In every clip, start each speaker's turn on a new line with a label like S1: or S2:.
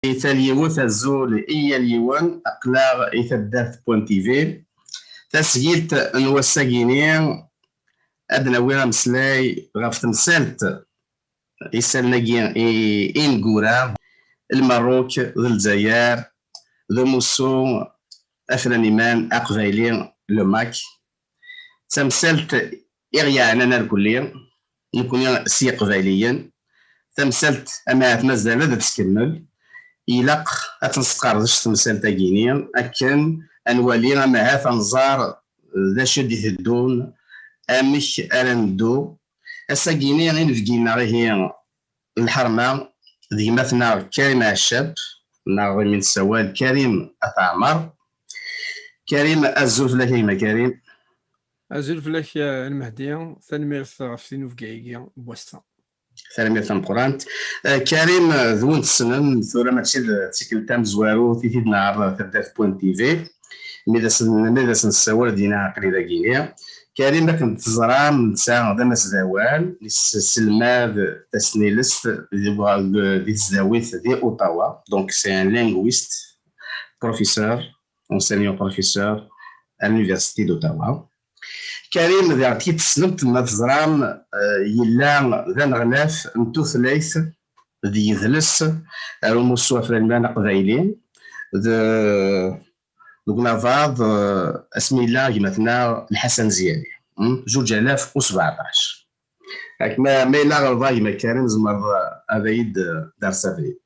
S1: إيثاليوث الزول إيا اليوان أقلاغ إيثادات بوانتيفي تسجيلت نوساكيني أدنا ويرا مسلاي غاف تمثالت إيسالناكي إنكورا المروك ذو الجزائر ذو موسو أفرانيمان أقفايلي لوماك تمثالت إغيانا نركولي نكون سي قبايليا تمثالت أما مازال هذا تكمل إلاق أتنسقاردش تمثال تاكيني أكن أنوالي أما تنزار ذا شد يهدون أمش أرندو أساكيني غير فكينا غير الحرمة ديماتنا كريم الشاب ناغي من سوال كريم أتعمر كريم الزوف لك يما كريم
S2: أزول فلاك المهدية تنميرث غفتين وفقايقيا بواسطة
S1: ثاني القرآن كريم ذون تسنن ثورة ماشي تيكل تام زوارو تيتي نهار تدات بوان تيفي ميدا سنساور دينا عقلي داكينيا كريم باك تزرام نسا دا مسداوال سلماد تسنيلست دي تزاويت دي اوتاوا دونك سي ان لينغويست بروفيسور enseignant professeur à l'université d'Ottawa. كريم ذا تيتسنبت ما تزرام يلا ذا نغلاف نتو ثلاث ذي يذلس الموسوعة في المانا قبايلين دوك نافاض اسمي الله مثلا الحسن زياني 2017 ما إلا غلظاي ما كريم زمر هذا يد دار سافري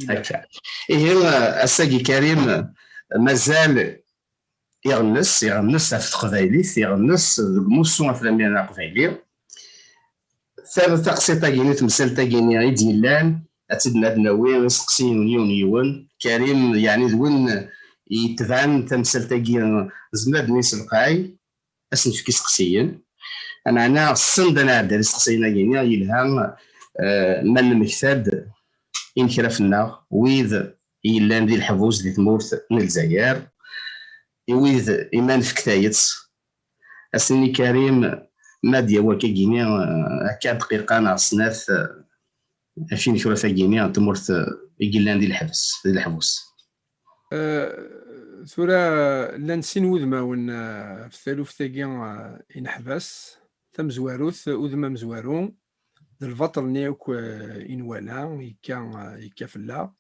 S1: هكا إيه الساقي كريم مازال يغنس في تقبايليت يغنس موسو في المانا قبايلي ثالث تقسيطه كيني تمثال تاكيني غير ديالان اتدنا دناوي ويسقسين يون كريم يعني ذون يتبان تمثال تاكيني زماد نيس القاي اسن في كيسقسيين انا الصند انا عدى سقسينا كيني يلها من المكتاد انكرفنا ويذ يلان دي الحبوس دي تمورت من الجزائر ويذ ايمان في كتايت اسني كريم نادية وكاكيني هكا دقيقة ناغ سناث فين ثلاثة كيني تمورت يقلان دي الحبوس
S2: ثورة لانسين وذماون في الثالوث تاكي ينحبس ثم زواروث وذما مزوارو الفطر نيوك إنوالا يكا فلا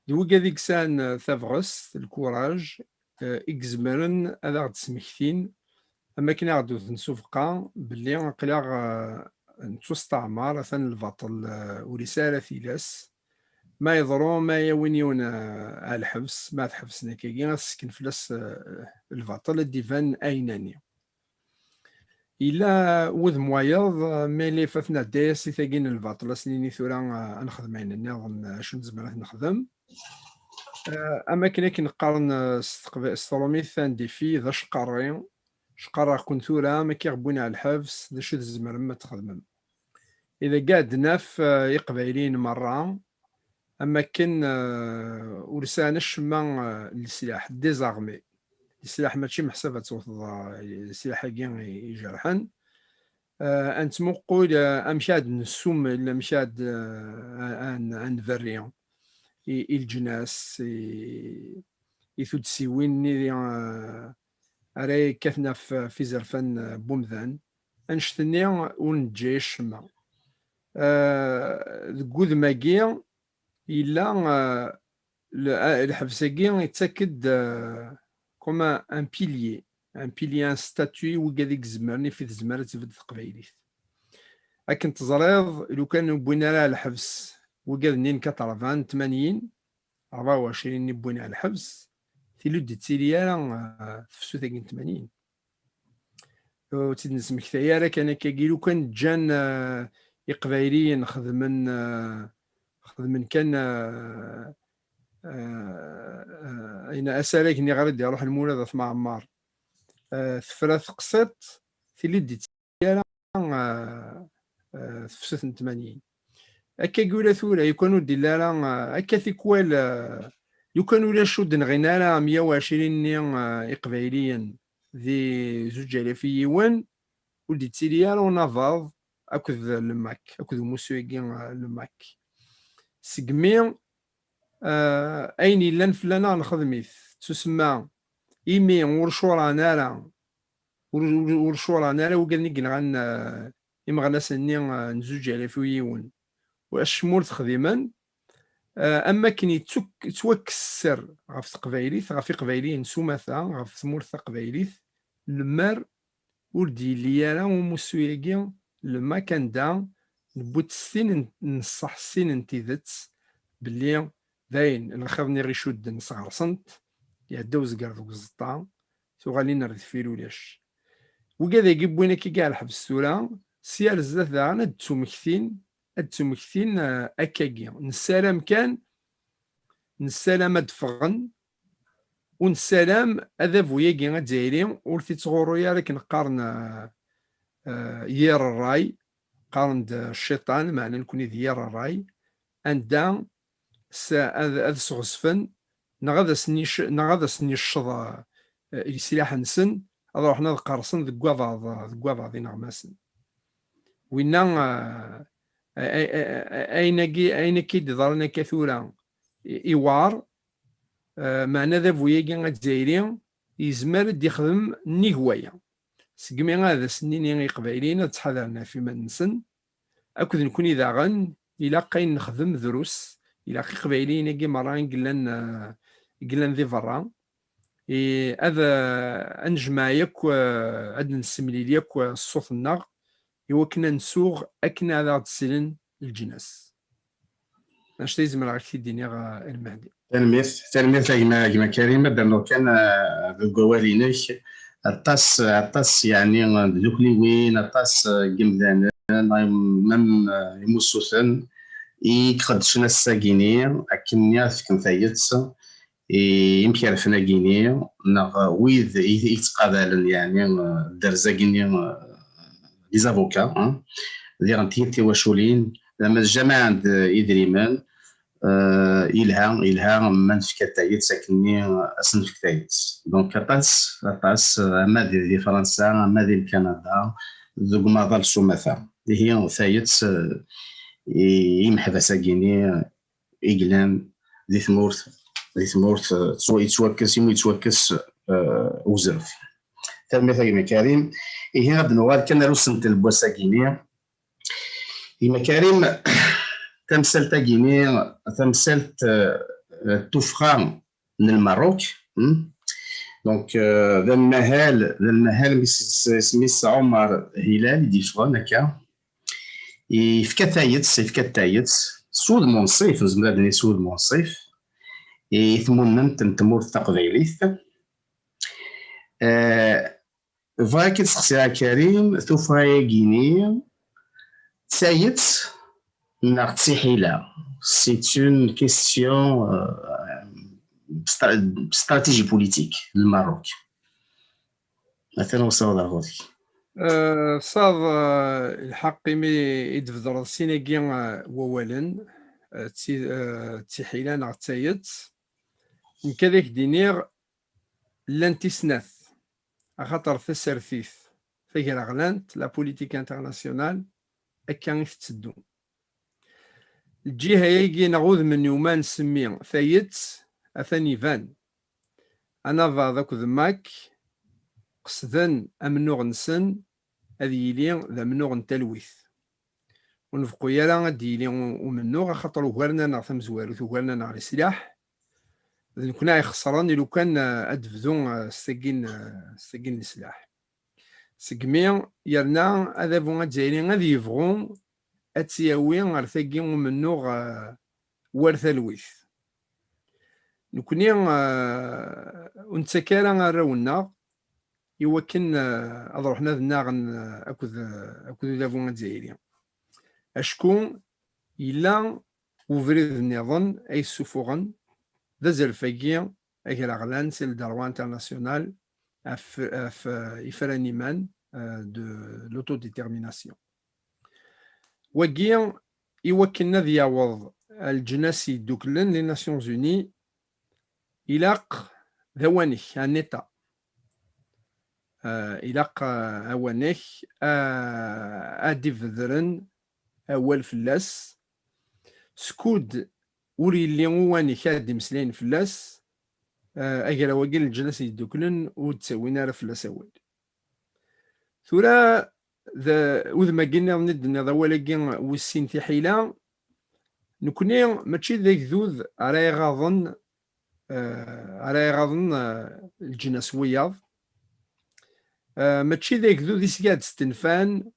S2: دوكا ديك سان ثافغس الكوراج إكزمرن هذا غد سمكتين أما كنا غدو نسوفقا بلي قلاغ نتوستعمر ثان البطل ورسالة ثلاث ما يضرو ما يوين على الحبس ما تحبسنا كي غتسكن فلاس البطل الديفان أيناني إلا وذ موايض ملي فاتنا دايس ثاقين البطل سنيني ثورا نخدم عيننا نظن شنو زمرات نخدم أما كنا كنقارن ستروميث ثان ديفي ذا شقارين شقرا كنت ثورا ما كيغبوني على الحبس ذا شو الزمر ما تخدم إذا قاد ناف يقبايلين مرة أما كان ورسانش ما السلاح ديزارمي السلاح ماشي محسبة توصل السلاح كين يجرحن أنت مقول أمشاد نسوم إلا مشاد عن فاريون الجناس يثود سيوين أراي كثنا في زرفان بومذان أنشتني ونجيش ما ذكوذ ماكي إلا الحبساكي يتأكد كما ان بيلي ان ستاتوي وكاديك زمرني في الزمارة تفد قبايليت لكن تزريض لو كان بوينا على الحبس وكاد نين 80 24 بوينا على الحبس تيلو دي تيليا في سوثاكين 80 وتيد نسمك ثيارة كان كاكيلو كان جان إقبايليين خدمن كان أين أسالك إني غير يروح المولد في معمار ثلاث قصات في اللي ديت في 86 هكا يقول ثورة يكونوا ديلالا هكا ثيكوال يكونوا لا شود نغينا 120 إقبايليا ذي 2000 يوان ولدي تيليا ونافاض أكد الماك أكد موسويكي الماك سقمي أين إلا فلانا نخدميت تسمى إيمي ورشورانا راه ورشورانا راه وقالني غن إما سني نزوج على فيون واش مور تخديما اما كني توكسر غف تقبايليت غف قبايليين سومثا غف ثمورث تقبايليت المار ولدي ليالا ومسوياكي لما كان دا نبوت السين نصح السين انتيذت باللي داين الخضني غيشود نصغرسنت يعداو زكار دوك الزطا غالي نرد فيلولاش وكذا يجيب وين كي كاع الحبس ثورا سيال الزات ذا انا تمكثين اكاكي نسالم كان نسالم ادفغن ونسالم هذا فوياكي غدايري ورثي تغورو يا لك نقارن يير الراي قارن الشيطان معنى نكون يير الراي اندا هذا صغصفن نغادا سني الشظا السلاح نسن هذا رحنا قرصن ذك كواضا دي نغماسن وينا اين كي ضرنا كثورا ايوار معنى ذا فوياكي غدايري يزمر يخدم ني هوايه سقمي هذا سنين قبايلين تحضرنا في منسن اكد نكون اذا غن الى قاين نخدم دروس الى قبايلين كي مران قلن ذي فرا هذا انجمع ياك عاد نسملي ياك الصوت النغ ايوا كنا نسوغ اكنا هذا تسلن الجناس اش تيزمر غير تيديني المهدي
S1: تنميت كما كريمه درنا كان قوالينك الطاس يعني دوك لي وين الطاس قمدان مم يموسوسن يخدشنا الساكيني اكنيا فكن ثايت يمكن عرفنا كيني نغ ويذ يتقابلن يعني درزاكيني لي زافوكا ديال انتي واشولين لما الجماعه عند يدريمان إلها من فكتايت ساكني أسن فكتايت دونك أطاس أما دي فرنسا أما دي كندا ذوك ماضال سومثا اللي هي ثايت يمحبا ساكيني إقلان دي ثمورث يتوكس يتوكس وزرف تلميذ كيما كريم هي غاد نوال كان روسنت البوساكيني كيما كريم تمثلت غيني تمثلت التوفخان من المغرب دونك ذا المهال سميس عمر هلال دي فغان هكا يفكا سود منصيف زمرادني سود منصيف يثمننت نتمور تقبيليت فاكي تسقسيها كريم توفا غيني تايت c'est une question stratégie politique le Maroc. مثلا وصل هذيك
S2: صاد الحق مي يدفدر السيناكي ووالن تيحيلان غتايت كذاك دينير لانتسناث خاطر ثسرثيث فكرا غلانت لا بوليتيك انترناسيونال اكان تسدو الجهه يجي نعوذ من يومان نسمي ثايت اثاني فان انا فاذاك ذماك قصدن امنوغ نسن هذه يلي ذا منوغ نتلويث ونفقو يالا ديلي ومنوغ خاطر وغرنا نعثم زوارث وغرنا نعري السلاح كنا يخسران لو كان ادفزون ساكين السلاح سقمي يرنا هذا فون جايين غادي يفغون اتسياوي غير ثاكي ومنوغ ورث الويث نكوني ونتسكالا راونا يوكن اضرحنا ذناغن اكد لافون جايين اشكون إلا وفريد النظام أي سفوغن ذا زلفاقية أكل أغلان سيل داروان انترناسيونال إفرانيمان دو لوتوديتيرميناسيون وكيا يوكلنا ذي يعوض الجناسي دوكلن لي ناسيونز أوني إلاق ذوانيك ان إيتا إلاق أوانيك أديف ذرن أول فلاس سكود وري اللي واني كاد مسلين فلاس اجرا وقيل الجناس يدوكلن وتسوينا راه فلاس اول ثورا وذ ما قلنا ندنا ذا ولكن والسين حيلة نكوني ماشي ذاك ذوذ على غاضن الجناس وياض ماشي ذاك ذوذ يسقاد ستنفان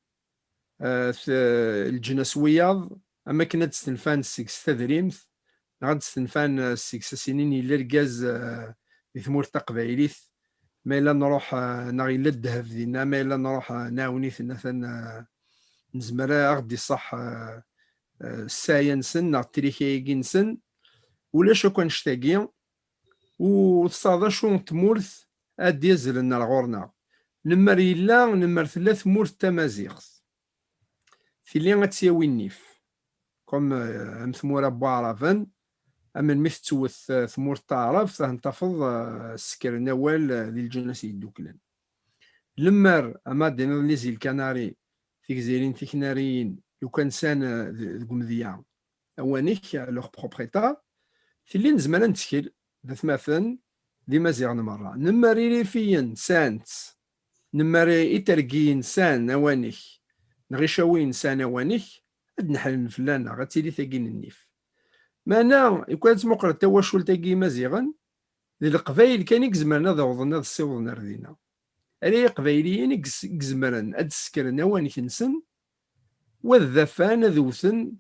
S2: الجناس وياض اما كنا تستنفان سيكس تدريمث غاد تستنفان سيكس سنين إلا الكاز في ثمور تقبايليث ما إلا نروح نغي الذهب دينا ما إلا نروح ناونيث مثلا نزمر غدي صح الساينسن نا تريكينسن ولا شو كان شتاقي وتصادا شو تمورث ادي يزلنا الغورنا نمر إلا نمر ثلاث مورث تمازيغ في اللي غتساوي النيف كوم ثمورة بوعرفن أما المث توث ثمور تعرف تنتفض السكر نوال للجناس يدوكلن لمر أما دينا ليزي الكناري في جزيرين تكناريين لو كان سان القمذية أوانيك لوغ بروبريتا في اللي نزمنا نتكل ذات مثلا دي مزيغ مرة نمر ريفيين سانت نمر إترقين سان أوانيك نغيشاوين سان أوانيك أد نحل فلانا غتيلي ثاقين النيف مانا يكون تمقر التواشل تاقي مزيغا للقبايل كان يكزمرنا ذا وضنا ذا السيوضنا ردينا أري قبايليين يكزمرن أد سكرن أوانيك نسن والذفان ذوثن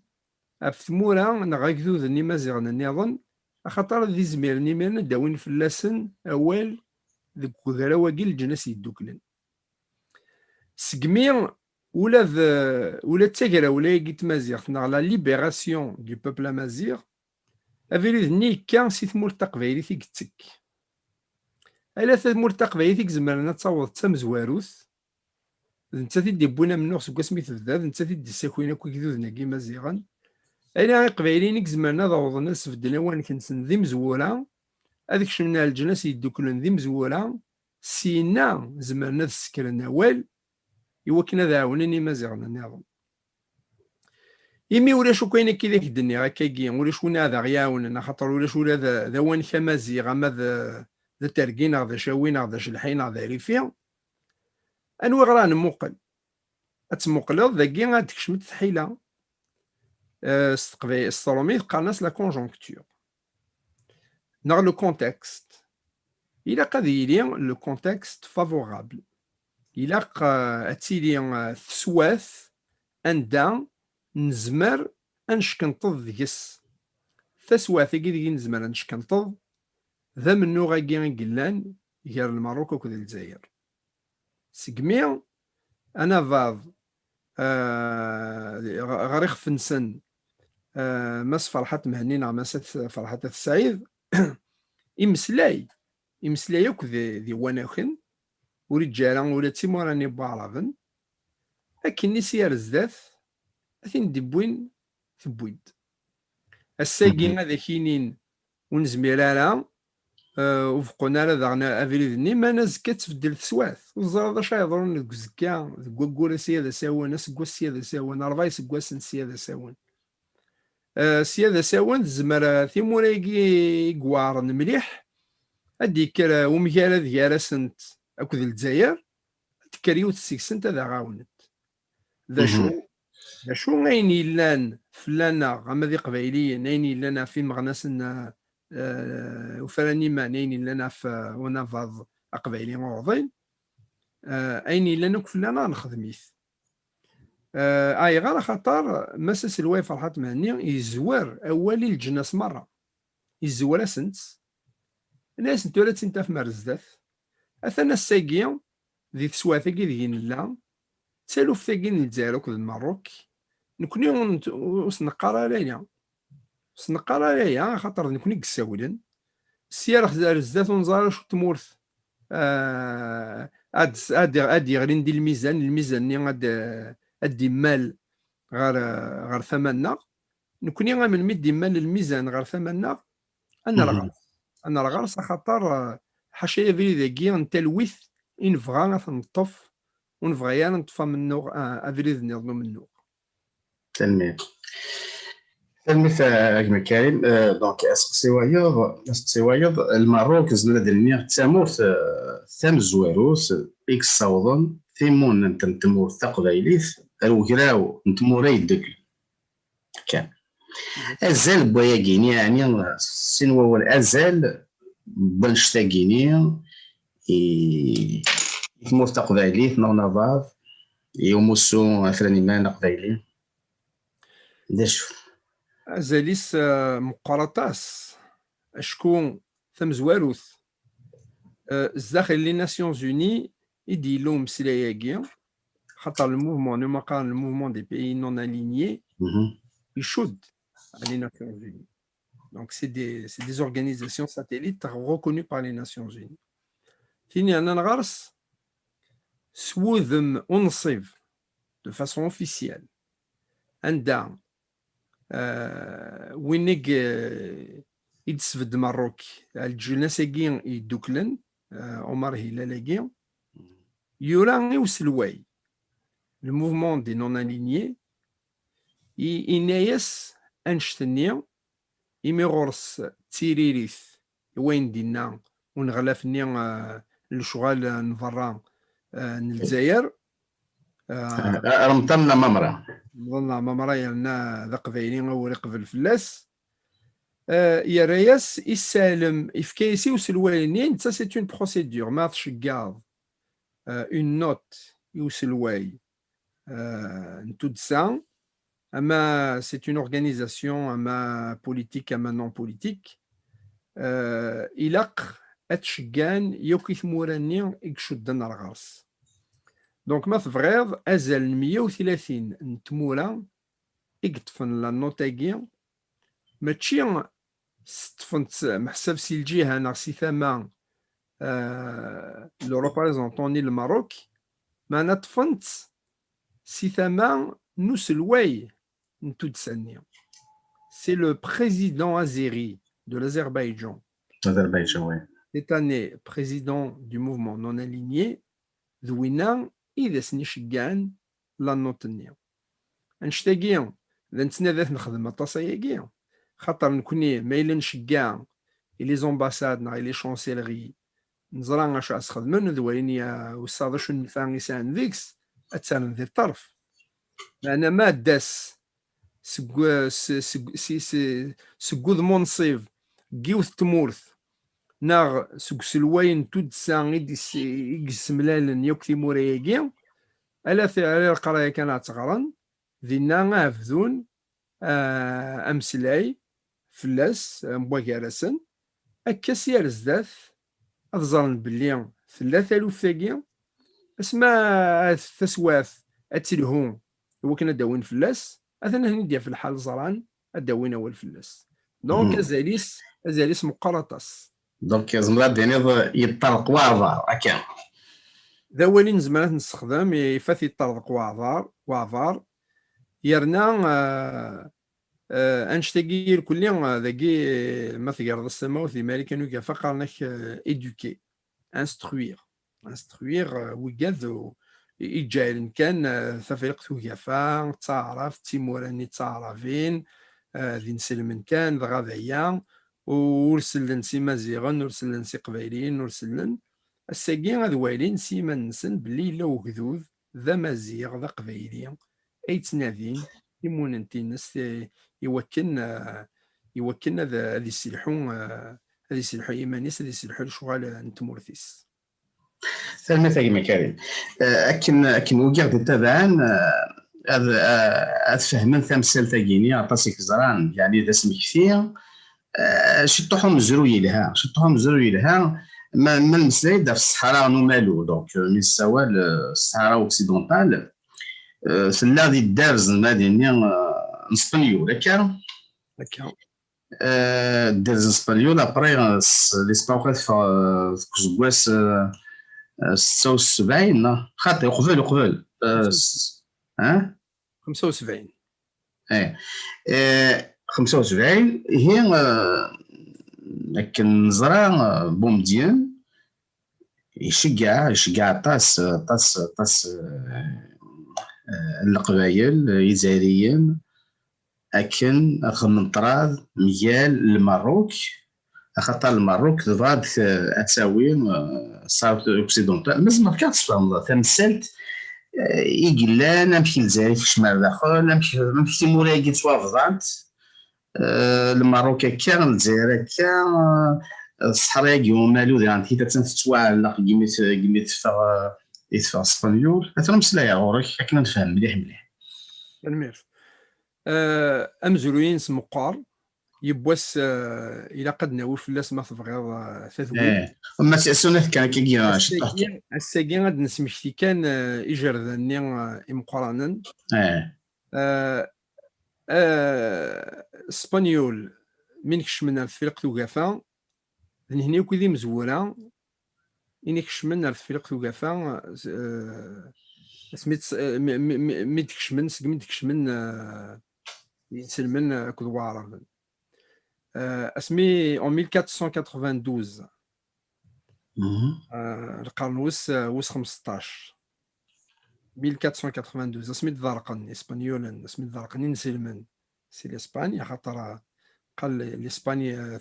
S2: أفثمورا نغاك ذوذني مزيغنا النظن أخطر ذي زمير نيميرنا داوين فلاسن أول ذي كذرا واقيل الجناس يدوكلن سقمي ولا تاقرا ولا يقيت مازيغ نغ لا ليبيراسيون دو بوبل مازيغ أفيريد ني كان سي ثمور تقبايلي في قتك ألا ثمور تقبايلي في زمرنا تصوض تمزواروث نتا تيدي بونا منو سكوا سميت الذاذ نتا تيدي ساكوينا كوي كذوذنا كي مزيغا ألا قبايلي نيك زمرنا ضوضنا سفدنا وان كنسن ذي مزورا هذيك شمنا الجناس يدوكلن ذي مزورا سينا زمرنا تسكرنا وال يوكنا ذا عاونني مازيغنا نظن يمي ولا شو كاين كي ذاك الدنيا هكاكي ولا شو هذا غياوننا خاطر ولا شو ذا وان كمازيغ اما ذا ترقين ذا شاوين ذا شلحين ذا ريفيا انو غرا نموقل اتموقل ذاكي غتكشمت حيله استقبي الصرومي قالناس لا كونجونكتور نغ لو كونتكست الى قد يلي لو كونتكست فافورابل الى اتيلي ثسواث اندا نزمر انشكنطض ديس ثسواث كي نزمر نشكنطض ذا منو غاكي قلان غير الماروك وكذا الجزائر سقمي انا فاض غريخ فنسن مس فرحات مهنين عماسات فرحات السعيد يمسلاي يوك ذي واناخن ورجالا ولا تيموراني بعرفن لكن سيار الزاث اثين دبوين ثبويد الساقين هذا كينين ونزميرالا وفقنا على ذاغنا افريدني ما ناس كتفدل ثسواث وزرا شا يضرون الكزكا كوكورا سياده ساوان سكوا سياده ساوان رباي سكوا سياده ساوان سياده ساوان زمرا ثيموراكي كوارن مليح هاديك ومكالا ديالاسنت اكو الجزائر تكريوت سيكسنت هذا عاونت ذا شو غاين يلان فلانا غما ذي قبايليين غاين يلان في مغناسنا وفراني معنين لنا في ونافاض أقبايلي موضين أين لنا كفلانا نخدميث أي غير خطر مسس الواي فرحات معني يزور أولي الجناس مرة يزور سنت الناس نتولد سنتا في مرزداث أثنى الساقية ذي تسواثا كي ذيين لا تسالو في ثاقين الجزائر وكذا المروك نكوني وسنقارا لينا سنقرا ليا خاطر نكوني قساولن السيارة خزار الزات ونزار شو تمورث اد يغري ندير الميزان ني ادي مال غير ثمننا نكوني من مدي مال الميزان غير ثمننا انا الغرس خاطر حاشايا في ذاكي نتلويث ينفغا نطف ونفغيا نطفى منو افريد نظنو منو
S1: تمام مثل كريم دونك اسقسي وايض الماروك زلاد النير تامورت ثام زواروس اكس صوضن ثيمون انت تمور تقبايليت الوكراو نتموري الدكل كان ازال بوياكيني يعني سينوا هو الازال بنشتاقيني تمور تقبايليت نونافاف يوموسو افراني ما نقبايلي داش
S2: أزاليس مقارطاس شكون ثم زواروث الزاخل لي ناسيون زوني يدي لهم سلاياكيا خاطر الموفمون نو مقارن الموفمون دي بيي نون الينيي يشد les Nations Unies. Donc, c'est des organisations satellites reconnues par les Nations Unies. Fini un anagars, Swoudem Onsiv, de façon officielle, Anda, Winnig Idsved Maroc, Al-Junasegin et Douklen, Omar Hilalagin, Yoran et Ouselway, le mouvement des non-alignés, Inayes Einstein, إميغورس تيريريث وين دينا ونغلافني الشغال نفران الجزائر
S1: رمطنا ممرة
S2: نظن ممرة يالنا ذا قبايلي أول قبل فلاس يا رياس يسالم إفكايسي وسلوينين تا سي اون بروسيدور ما تشكاض اون نوت يوسلواي نتودسان Ama c'est une organisation, ama politique, ama non politique. إلاق أتشجان يوكيث موراني إكشدن الغاص. دونك ما تفغيض أزال 130 نتمورا إكتفن لا نوتاكي ماشي ستفنت محسب سي الجهة نا سي ثما لو ريبريزونطوني الماروك ما نتفنت سي ثما نوسلواي C'est le président azéri de l'Azerbaïdjan.
S1: Oui.
S2: Cette année, président du mouvement non aligné, Zouinan, Idesni Shigan, la Notnia. Anchtagian, l'Antinavet Nakhdem Tasayagian. Khatar Nkuni, Mailen Shigan, et les ambassades, et les chancelleries. نزران اش اسخدمن ذوينيا وصاد شو نفان يسان ذيكس اتسان ذي الطرف لان ما داس سقوذ منصيف جيوث تمورث ناغ سلوين تودسان يقسملالن يوكثي مورياكي الا على القرايه كانت تغرن ذينا غافذون امسلاي فلاس مباكرسن اكاسير زداث أظن بلي ثلاثة ألوف ثاقية اسمها تسواث أتلهون هو كنا داوين فلاس أثنى هندية في الحال زران أداوين أول فلاس دونك أزاليس مقرطاس
S1: دونك زمرات يعني يطرق وعظار أكام
S2: ذا ولين زمرات نستخدم يفاث يطرق وعظار يرنا انشتاقي الكلي ذاكي ما تقرض السماء وثي مالي كانوا كفقرناك ايدوكي انستروير وكاذ إيجايل كان ثفيق ثوكافا تعرف تيموراني تعرفين ذي نسلمن كان ذغاذيا ورسلن سي مازيغن ورسلن سي قبايلين ورسلن الساقين هذ والين سيما نسن بلي لو كذوذ ذا مازيغ ذا قبايلي اي تنادين يموننتي ناس يوكن هذا يسلحوا ايمانيس هذا يسلحوا الشغال نتمورثيس
S1: سلمى ثاني مكارم اكن وكاع تبعان افهمن ثمثال ثاقيني عطاسيك زران يعني ذا سمكثير شطوحهم زروي لها ما المسلاي دار الصحراء نومالو دونك من السوال الصحراء اوكسيدونتال سلا ذي الدارز المدني اسبانيول هكا الدارز اسبانيول ابري ليسبان في كزكواس 76 خاطر قبل
S2: 75
S1: 75 هي لكن نزرع بومديان يشجع طاس القبايل يزاريين اكن خمن طراد ميال الماروك، خاطر الماروك تضاد اتساوي صارت اوكسيدونتال مازال ما كانش فهم تمثلت يقلا نمشي لزايد في الشمال داخل نمشي موراي توافضات الماروك هكا الجزائر هكا الصحراء ومالو يعني حيت تتوعلق كيما يتفا اسبانيول انا مسلايا غورك كنا نفهم مليح مليح.
S2: المير امزروين سمقار يبواس الى قد ناول فلاس ما تبغيض تثويل
S1: ما تأسونات كان كي شطحت
S2: الساقي غاد نسمكتي كان إجرداني إمقرانا اسبانيول من كشمنا الفرق توقفا هني وكذي مزورة إني كشمنا الفرق توقفا سميت ميد كشمن سقميد كشمن يسلمن كدوار اسمي en 1492 القرن وس 15 1492 اسميت ذرقن اسبانيولا اسميت ذرقن نسلمن سي لاسبانيا خاطر قال لاسبانيا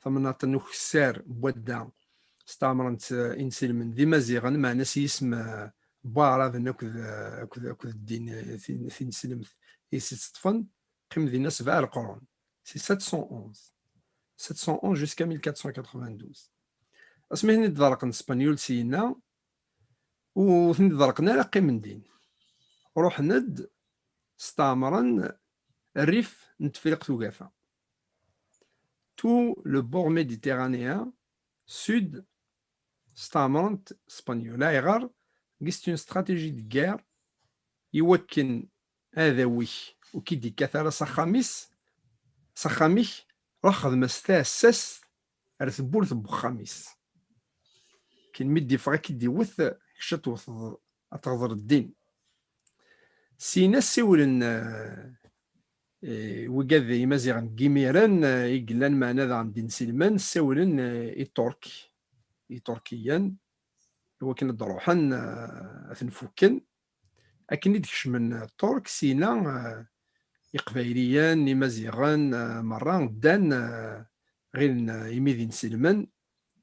S2: ثمنات نكسار بودا استعمرت انسلمن ذي مزيغا معنى اسم بارا كذا الدين في نسلم يستطفن قيم ذي 7 القرون سي 711 jusqu'à 1492 اسمي هني تضرقن اسبانيول سينا وثني تضرقنا لاقي من دين روح ند استعمرن الريف نتفرق توقافا تو لو بور ميديتيرانيان سود استعمرت اسبانيولا يغار قست اون استراتيجي دي غير يوكن هذا ويش وكي دي كثر سخاميش روح خدم ستاسس رث بورث بخاميس كين مدي فغا كي دي وث كشت وث اتغضر الدين سينا سيولن وكذا مزيغن كيميران يقلان معنا ذا عن دين سلمان سيولن تركيا هو كان دروحن ثنفوكن اكن يدكش من الترك سينا يقبايليان مزيغان مرة دان غير يميدين سلمان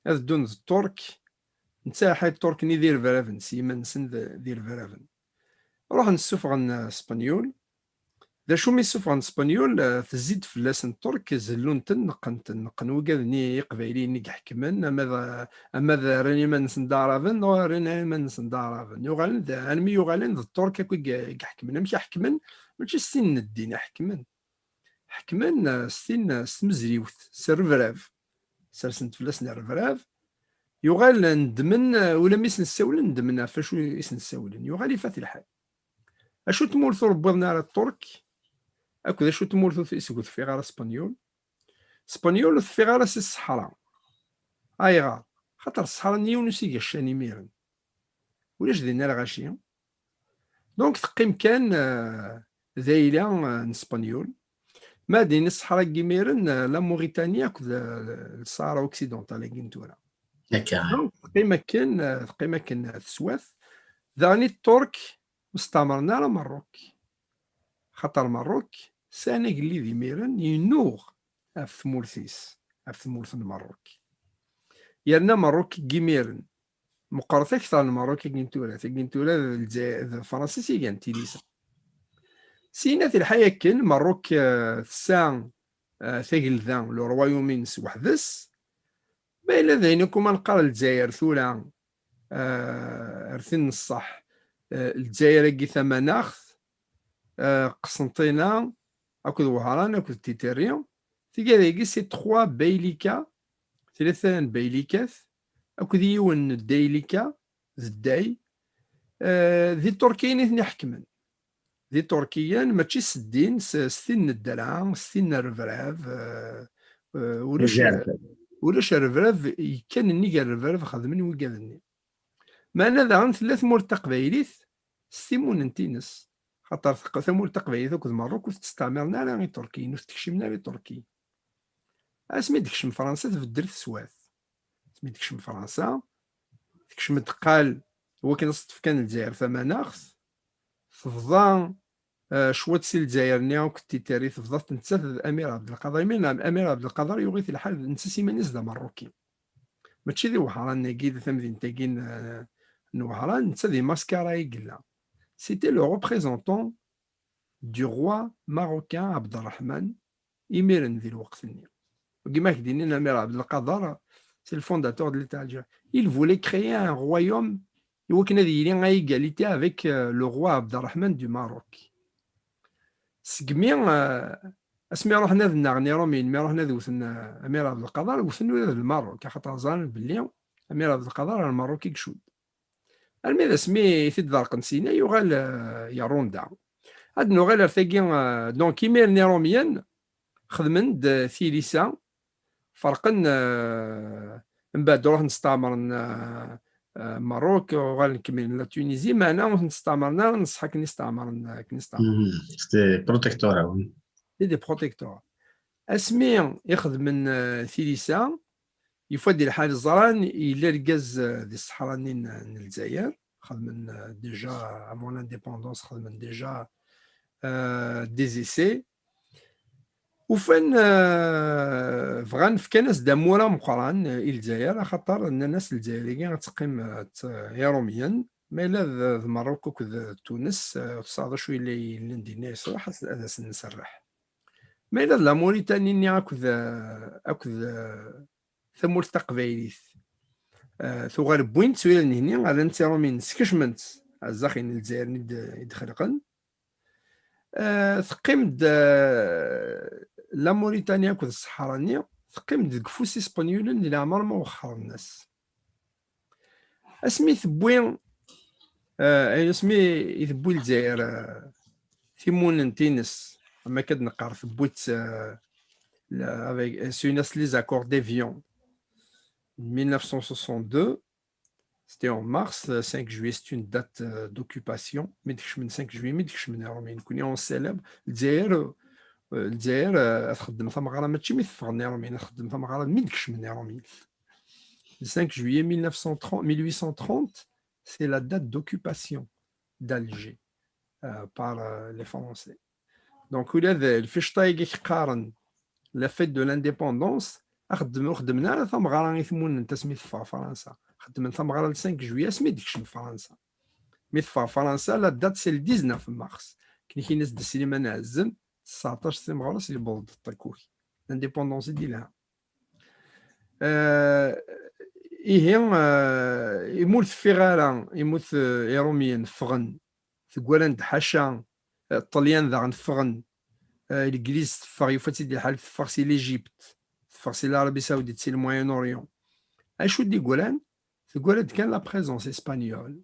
S2: هذا دون الترك نتا حي الترك ني دير فرافن سيما نسن دير فرافن روح نسوفغن اسبانيول دا شو مي سوفغن اسبانيول تزيد فلاس الترك زلون نقن وكاذني قبايلي ني يحكمن اما راني ما نسن دارافن راني ما نسن دارافن يغالن ذا انمي يغالن الترك كي يحكمن ماشي يحكمن ماشي سين الدين حكمن سين سمزريوت سرفراف سرسنت فلاس الرفراف يغال ندمن ولا ميس نساولن ندمن فاش يس نساولن يغال يفات الحال اشو تمورثو ربضنا على الترك اكو اشو تمورثو في اسكو في غار اسبانيول في غار سي الصحراء ايغا خاطر الصحراء نيونس يقشاني ميرن ولاش دينا راه غاشي دونك تقيم كان ذايله اسبانيول ما دين الصحراء كيميرن لا موريتانيا كو الصحراء اوكسيدونتال كينتورا تقيم كان تسواث ذاني الترك مستعمرنا على مروك خاطر مروك سانا قلي ذي ميران ينوغ في ثمورثيس في ثمورث المروك يرنا مروك كيميرن مقارنة أكثر المروك كينتورا الفرنسيسي كان تيليسا سينا في الحياة كان مروك سان ثقل ذا لو روايومين وحدس بايلا ذينكم نقرا الجزائر ثولا رثين الصح الجزائر كي ثمناخ قسنطينة أكو وهران أكو تيتيريون تيكا سي 3 بايليكا 3 بايليكات أكو ديون الدايليكا الداي ذي تركيين اثني حكمن ذي تركيان ماشي سدين ستين الدرع ستين الرفراف ولاش الرفراف كان النيكا الرفراف خدمني وكذني معنا ذا عن 3 مور تقبايليت ستيمون نتينس خاطر ثمور تقبايليت وكذ مروك تستعمرنا على تركيين وتكشمنا على تركي اسمي تكشم فرنسا تبدل سواث اسمي تكشم فرنسا تكشم تقال هو كان صدف كان الجزائر ثمناخ تفضان شوات سي الجزائر نيا كنتي تاري تفضلت نتا الامير عبد القادر من الامير عبد القادر يغيث الحال نتا سيمانيس دا مروكي ماشي ذي وحران ناكيد ثمدين تاكين نوحران نتا ذي ماسكارا يقلا سيتي لو ريبريزونتون دو روا ماروكان عبد الرحمن إميرن ذي الوقت نيا وكيما كديني الامير عبد القادر سي الفونداتور دو ليتا الجزائر il voulait créer un royaume يوكنا ذي لين égalité avec le roi عبد الرحمن du Maroc سقمي اسمي روحنا ذ نغني رومين مي روحنا ذو ثنا امير عبد القادر وثنو ذا الماروك خاطر زان بلي امير عبد القادر الماروكي كشود المي اسمي ثد ذا القنسينه يغال يا روندا هاد نوغال ثاكي دونك يمير نيروميان خدمن ثيليسا فرقن من بعد روح نستعمر ماروك وغنكمل لا تونيزي معنا ونستعمرنا نصحك نستعمر
S1: سيتي بروتيكتور
S2: دي بروتيكتور اسمي يخدم من ثيليسا يفدي الحال الزران الا ركاز دي الصحرانين الجزائر خدم ديجا افون لانديبوندونس خدم ديجا دي زيسي وفن فغان في كناس دامورا مقران الجزائر خاطر الناس الجزائريين غتقيم يوميا ما الا مروكو كذا تونس تصاد شويه اللي ندير يصلح هذا نسرح ما الا لا موريتاني ني اكذ ثمول تقبايليث ثغال بوينت سويل نهني على نتيرو من سكشمنت الزاخين الجزائر يدخلقن ثقيم لا موريتانيا كذا الصحرانية ثقيم ديك فوس اسبانيولين اللي عمر ما وخر الناس اسمي ثبوين اسمي يثبوي الجزائر ثيمون تينس اما كاد نقار ثبوت avec سوناس لي زاكور ديفيون 1962 c'était en mars 5 juillet c'est une date d'occupation mais من 5 juillet mais من رومين كوني اون سيلب الجزائر تخدم ثمغرا ماشي مثفغني رومين تخدم ثمغرا ميدكش من رومين 5 juillet 1830 c'est la date d'occupation d'Alger par les Français donc ولا الفيشطا يقارن la fête de l'indépendance خدمنا ثمغرا يثمون تسميت في فرنسا خدمنا ثمغرا 5 juillet سميتكش في فرنسا ميثفا فرنسا لا دات سي 19 مارس كاين ناس د سليمان عزم 19 ثمغرا سي بولد الطكوكي الانديبوندونس ديالها يموت في غالا يموت يروميا فغن ثقولان حاشا الطليان ذا غنفغن الانجليز تفغ يفاتي ديال الحال تفغ سي ليجيبت تفغ سي العربيه السعوديه سي الموين اوريون اشو دي قولان ثقولان كان لا بريزونس اسبانيول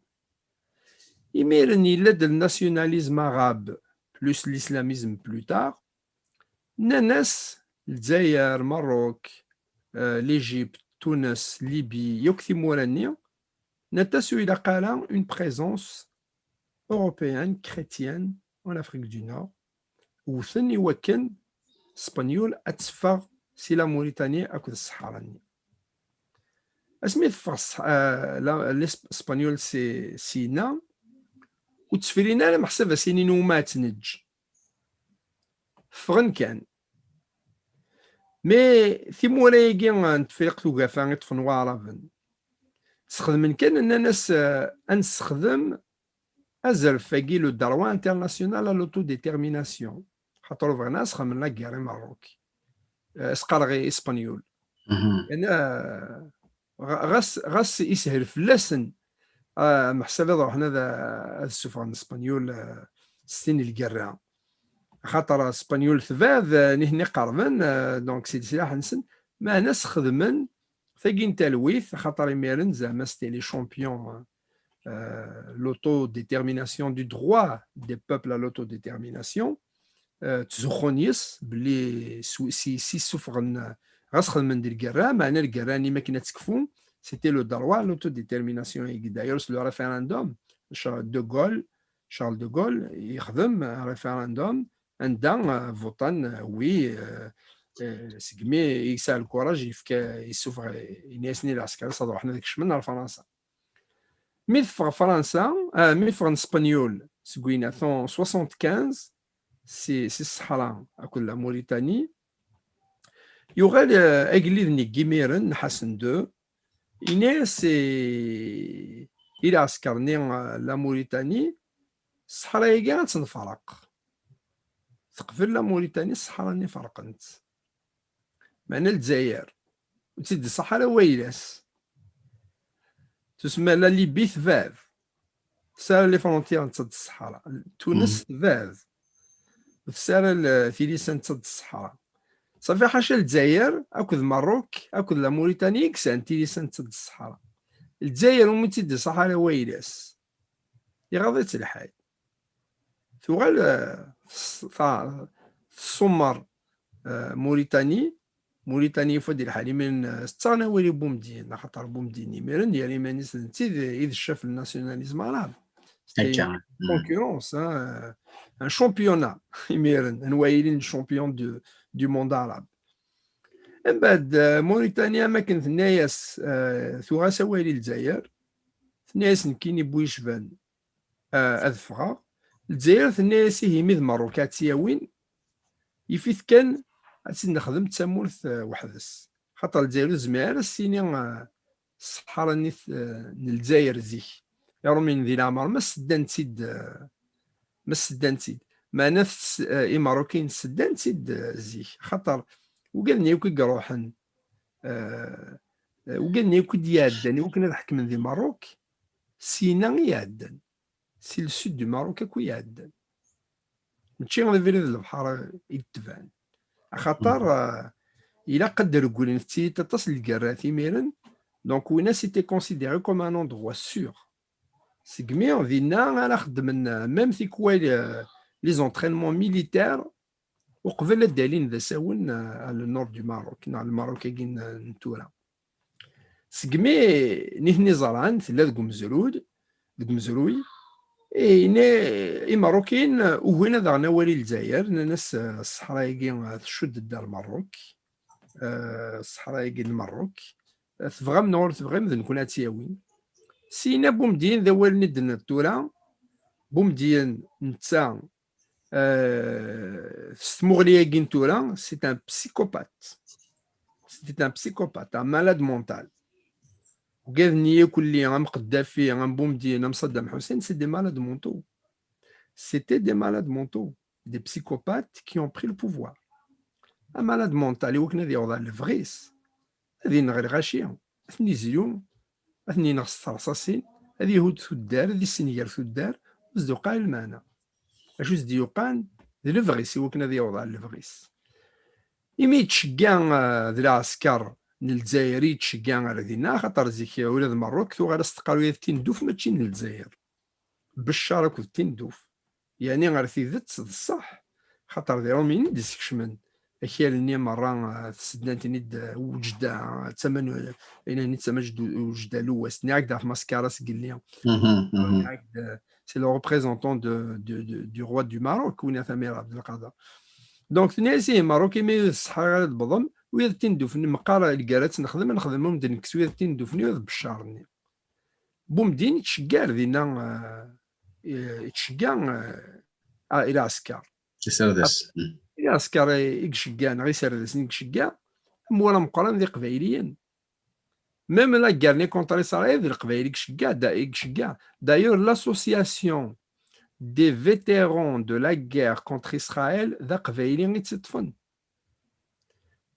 S2: يميرن يلد الناسيوناليزم arabe plus l'islamisme plus tard ناس الجزائر مروك l'Égypte تونس ليبي يكثي مورانيا نتسو إلى قالا une présence européenne chrétienne en Afrique du Nord وثني وكن اسبانيول اتفغ سي لا موريتانيا اكو الصحرانية اسمي تفغ الاسبانيول سي سينا وتسفرينا على محسبة سنين وما تنج فغن كان مي ثيمورا يجي نتفرق توقفا يطفن وعرفن تخدم كان ان ناس نستخدم ازر فاكي لو دروا انترناسيونال لوتو ديتيرميناسيون خاطر فغنا خدم لا كير ماروكي اسقال غي اسبانيول انا غاس يسهل فلاسن محسبه روحنا ذا السفران اسبانيول السن الكرا خاطر اسبانيول ثباذ نهني قربن دونك سيدي سلاح نسن ما ناس خدمن ثاقين تلويث خاطر يميرن زعما ستي لي شامبيون l'autodétermination du droit des peuples à l'autodétermination تزخونيس بلي سي سفرن غاس خدمن ديال الكرا معنا الكراني ما كنا تكفون c'était le droit à l'autodétermination d'ailleurs le référendum Charles de Gaulle يخدم référendum عندنا فوطان وي سقمي يسال الكوراج يسوفغ يناسني العسكر صدروا حنا داك الشمن على فرنسا مي في فرنسا مي في اسبانيول سكوينا 75 سي الصحراء أكل لا موريتاني يغال أجليد نيجيميرن حسن دو إناس إلى عسكرني لا موريتاني الصحراء يجي تنفرق تقفل لا موريتاني الصحراء ني فرقنت معنا الجزائر وتسد الصحراء ويلاس تسمى لا ليبي ثفاذ سار لي فرونتيير نتصد الصحراء تونس ثفاذ سار في لسان تصد الصحراء صافي حاشا الجزائر اكد مروك اكد لا موريتاني كسان تي لسان تصد الصحراء الجزائر ومن تسد الصحراء ويلاس يغضيت الحال ثغال الصمر موريتاني فدي الحالي من ستانا ولي بومدين خاطر بومدين ميرن ديالي مانيس نتي اذا شاف الناسيوناليزم العرب
S1: هكا
S2: كونكورونس ان شامبيونا ميرن نوايلين شامبيون دو موند عرب من بعد موريتانيا ما كانت نايس ثوغا سوالي الجزائر نايس نكيني بويشفان اذفغا الجزائر نايس هي ميد مروكاتيا وين يفيث كان عاد نخدم تسامورث وحدس خاطر الجزائر زمار السيني الصحراء نيث الجزائر زيك يرومين ذي العمر ما سدان تيد ما نفس ماروكين سدان تيد زيك خاطر وقالني وكي قروحن وقالني وكي ديادن وكنا نحكم من ذي ماروك سينا يعدن سي السود دو ماروك اكو يعدن ماشي غير في البحر يتبان خاطر إلا قدر يقول نفتي تتصل الكراثي ميرن دونك وين سيتي كونسيديري كوم ان اندروا سيغ سيكمي فينا انا خدمنا ميم في كوال لي زونترينمون ميليتير وقبل الدالين ذا ساون على النور دو ماروك على الماروك كاين نتورا سيكمي نيثني زرعان ثلا ذوك مزروي ماروكين وهنا ذا والي الجزائر ناس الصحراء كي تشد الدار مروك الصحراء كي المروك تبغى نور تبغى نكون تياوين سينا بومدين ذا والي ندن التورا بومدين نتا ستمغليا كين تورا سي ان بسيكوبات ان مالاد مونتال وقال نية كلي غام قدافي غام بومدين غام صدام حسين سي دي مالاد مونتو سيتي دي مالاد مونتو دي بسيكوبات كي اون بري لو بوفوار ان مالاد مونتال يوكنا ذي وضع الفغيس هذي نغير غاشية اثني زيوم اثني نغص رصاصين هذي يهود ثدار هذي السنيار ثدار وزدوقا المانا اش زديوقان ذي الفغيس يوكنا ذي وضع الفغيس إمي تشجع ذي العسكر الجزائري تشجع على ذينا خاطر زيك ولاد مروك ثو غير استقالوا تندوف ماشي الجزائر بالشارك تندوف يعني غير ثيذت الصح خاطر ذي رومين ديسكشمن أكيال ني مرة تسدنتني وجدا ثمن إن نتسمج وجدا لوس نياك داف ماسكاراس قليا سي لو ريبريزونتون دو روا دو ماروك وين ثمير عبد القادر دونك تناسي ماروكي مي الصحراء البضم ويا تندوفني مقارا الكارات نخدم ممدن نكسو ويا تندوفني ويا بالشارني بومدين يتشجع ذينا يتشجع الى عسكر
S1: سردس
S2: الى عسكر يشجع غير سردس يشجع مولا مقارن ذي قبايليين ميم لا كارني كونتر اسرائيل ذي القبايلي يشجع دايور لاسوسياسيون des vétérans de la guerre contre Israël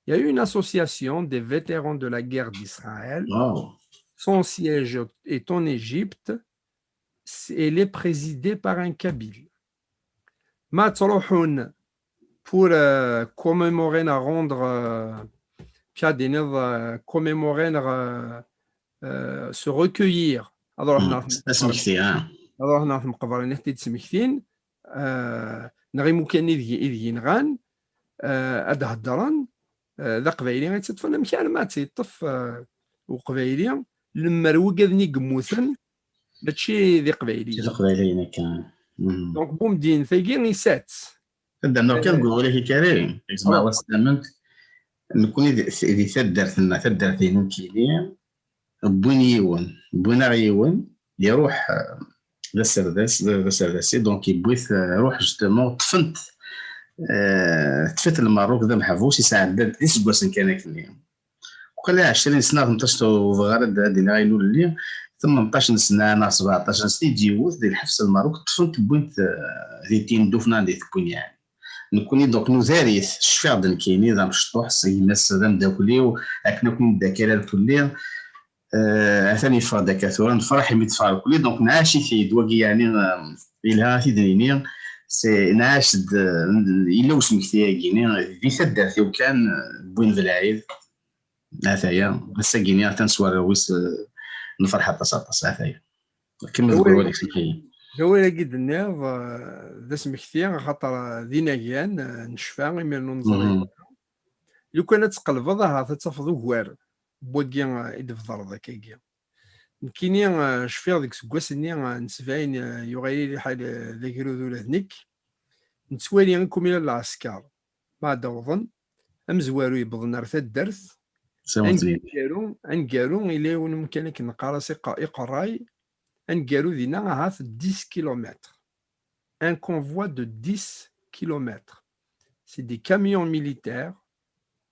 S2: il y a eu une association des vétérans de la guerre d'Israël.
S1: Wow.
S2: Son siège est en Égypte. Elle est présidée par un Kabyle. Matrouhoun pour commémorer, rendre, commémorer, se recueillir. Alors, alors هنا مقبرين حتى تسمكتين نغي ممكن إذ نغان أد هدران ذا قبايلي غيتطفن مكان ما تيطف وقبايلي لما روقذني قموثن ماشي ذي قبايلي
S1: ذي قبايلي كان
S2: دونك بومدين ثاقي غيسات
S1: خدامنا كان نقولوا ليه كريم زعما واستمنت نكون ذي ثدرتنا ثدرتين مكينين بوين يون يروح للسرداسي دونك يبويث روح جوستومون طفنت تفات الماروك ذا محفوس يساعد يسقوس كان كني وقال لي 20 سنه 18 وغرد هذه غاينو اللي 18 سنه انا 17 سنه يجيوز ديال الحفص الماروك طفنت بوينت ذي تين دوفنا دي تكون يعني نكوني دوك نوزاريث الشفاع دن كيني ذا مشطوح سي الناس ذا مداكلي اكنا كون الذاكره الكليه ثاني فرا دكاتره نفرح يميت فار كلي دونك نعاشي في دواكي يعني إلها في دنيني سي نعاش إلا وسمك تياكيني في سداتي وكان بوين في العيد هذايا الساكيني تنسوار ويس نفرح طاس هذايا كما تقول لك سمحي
S2: هو لقيت النيض ذا سمكتي خاطر ذينايان نشفى غير ننظر لو كان تقلبض تتفض وكوار بوكي يدفضر ذاك كيا كيني شفيغ ديك سكواسني نسفاين يغير لي حال ذاك ولا ذنك نتوالي غنكم الى العسكر بعد وظن امزوارو يبضن رثا الدرس انكارو الى ممكن نقرا يقراي انكارو دينا هاف 10 كيلومتر ان كونفوا دو 10 كيلومتر سي دي كاميون ميليتير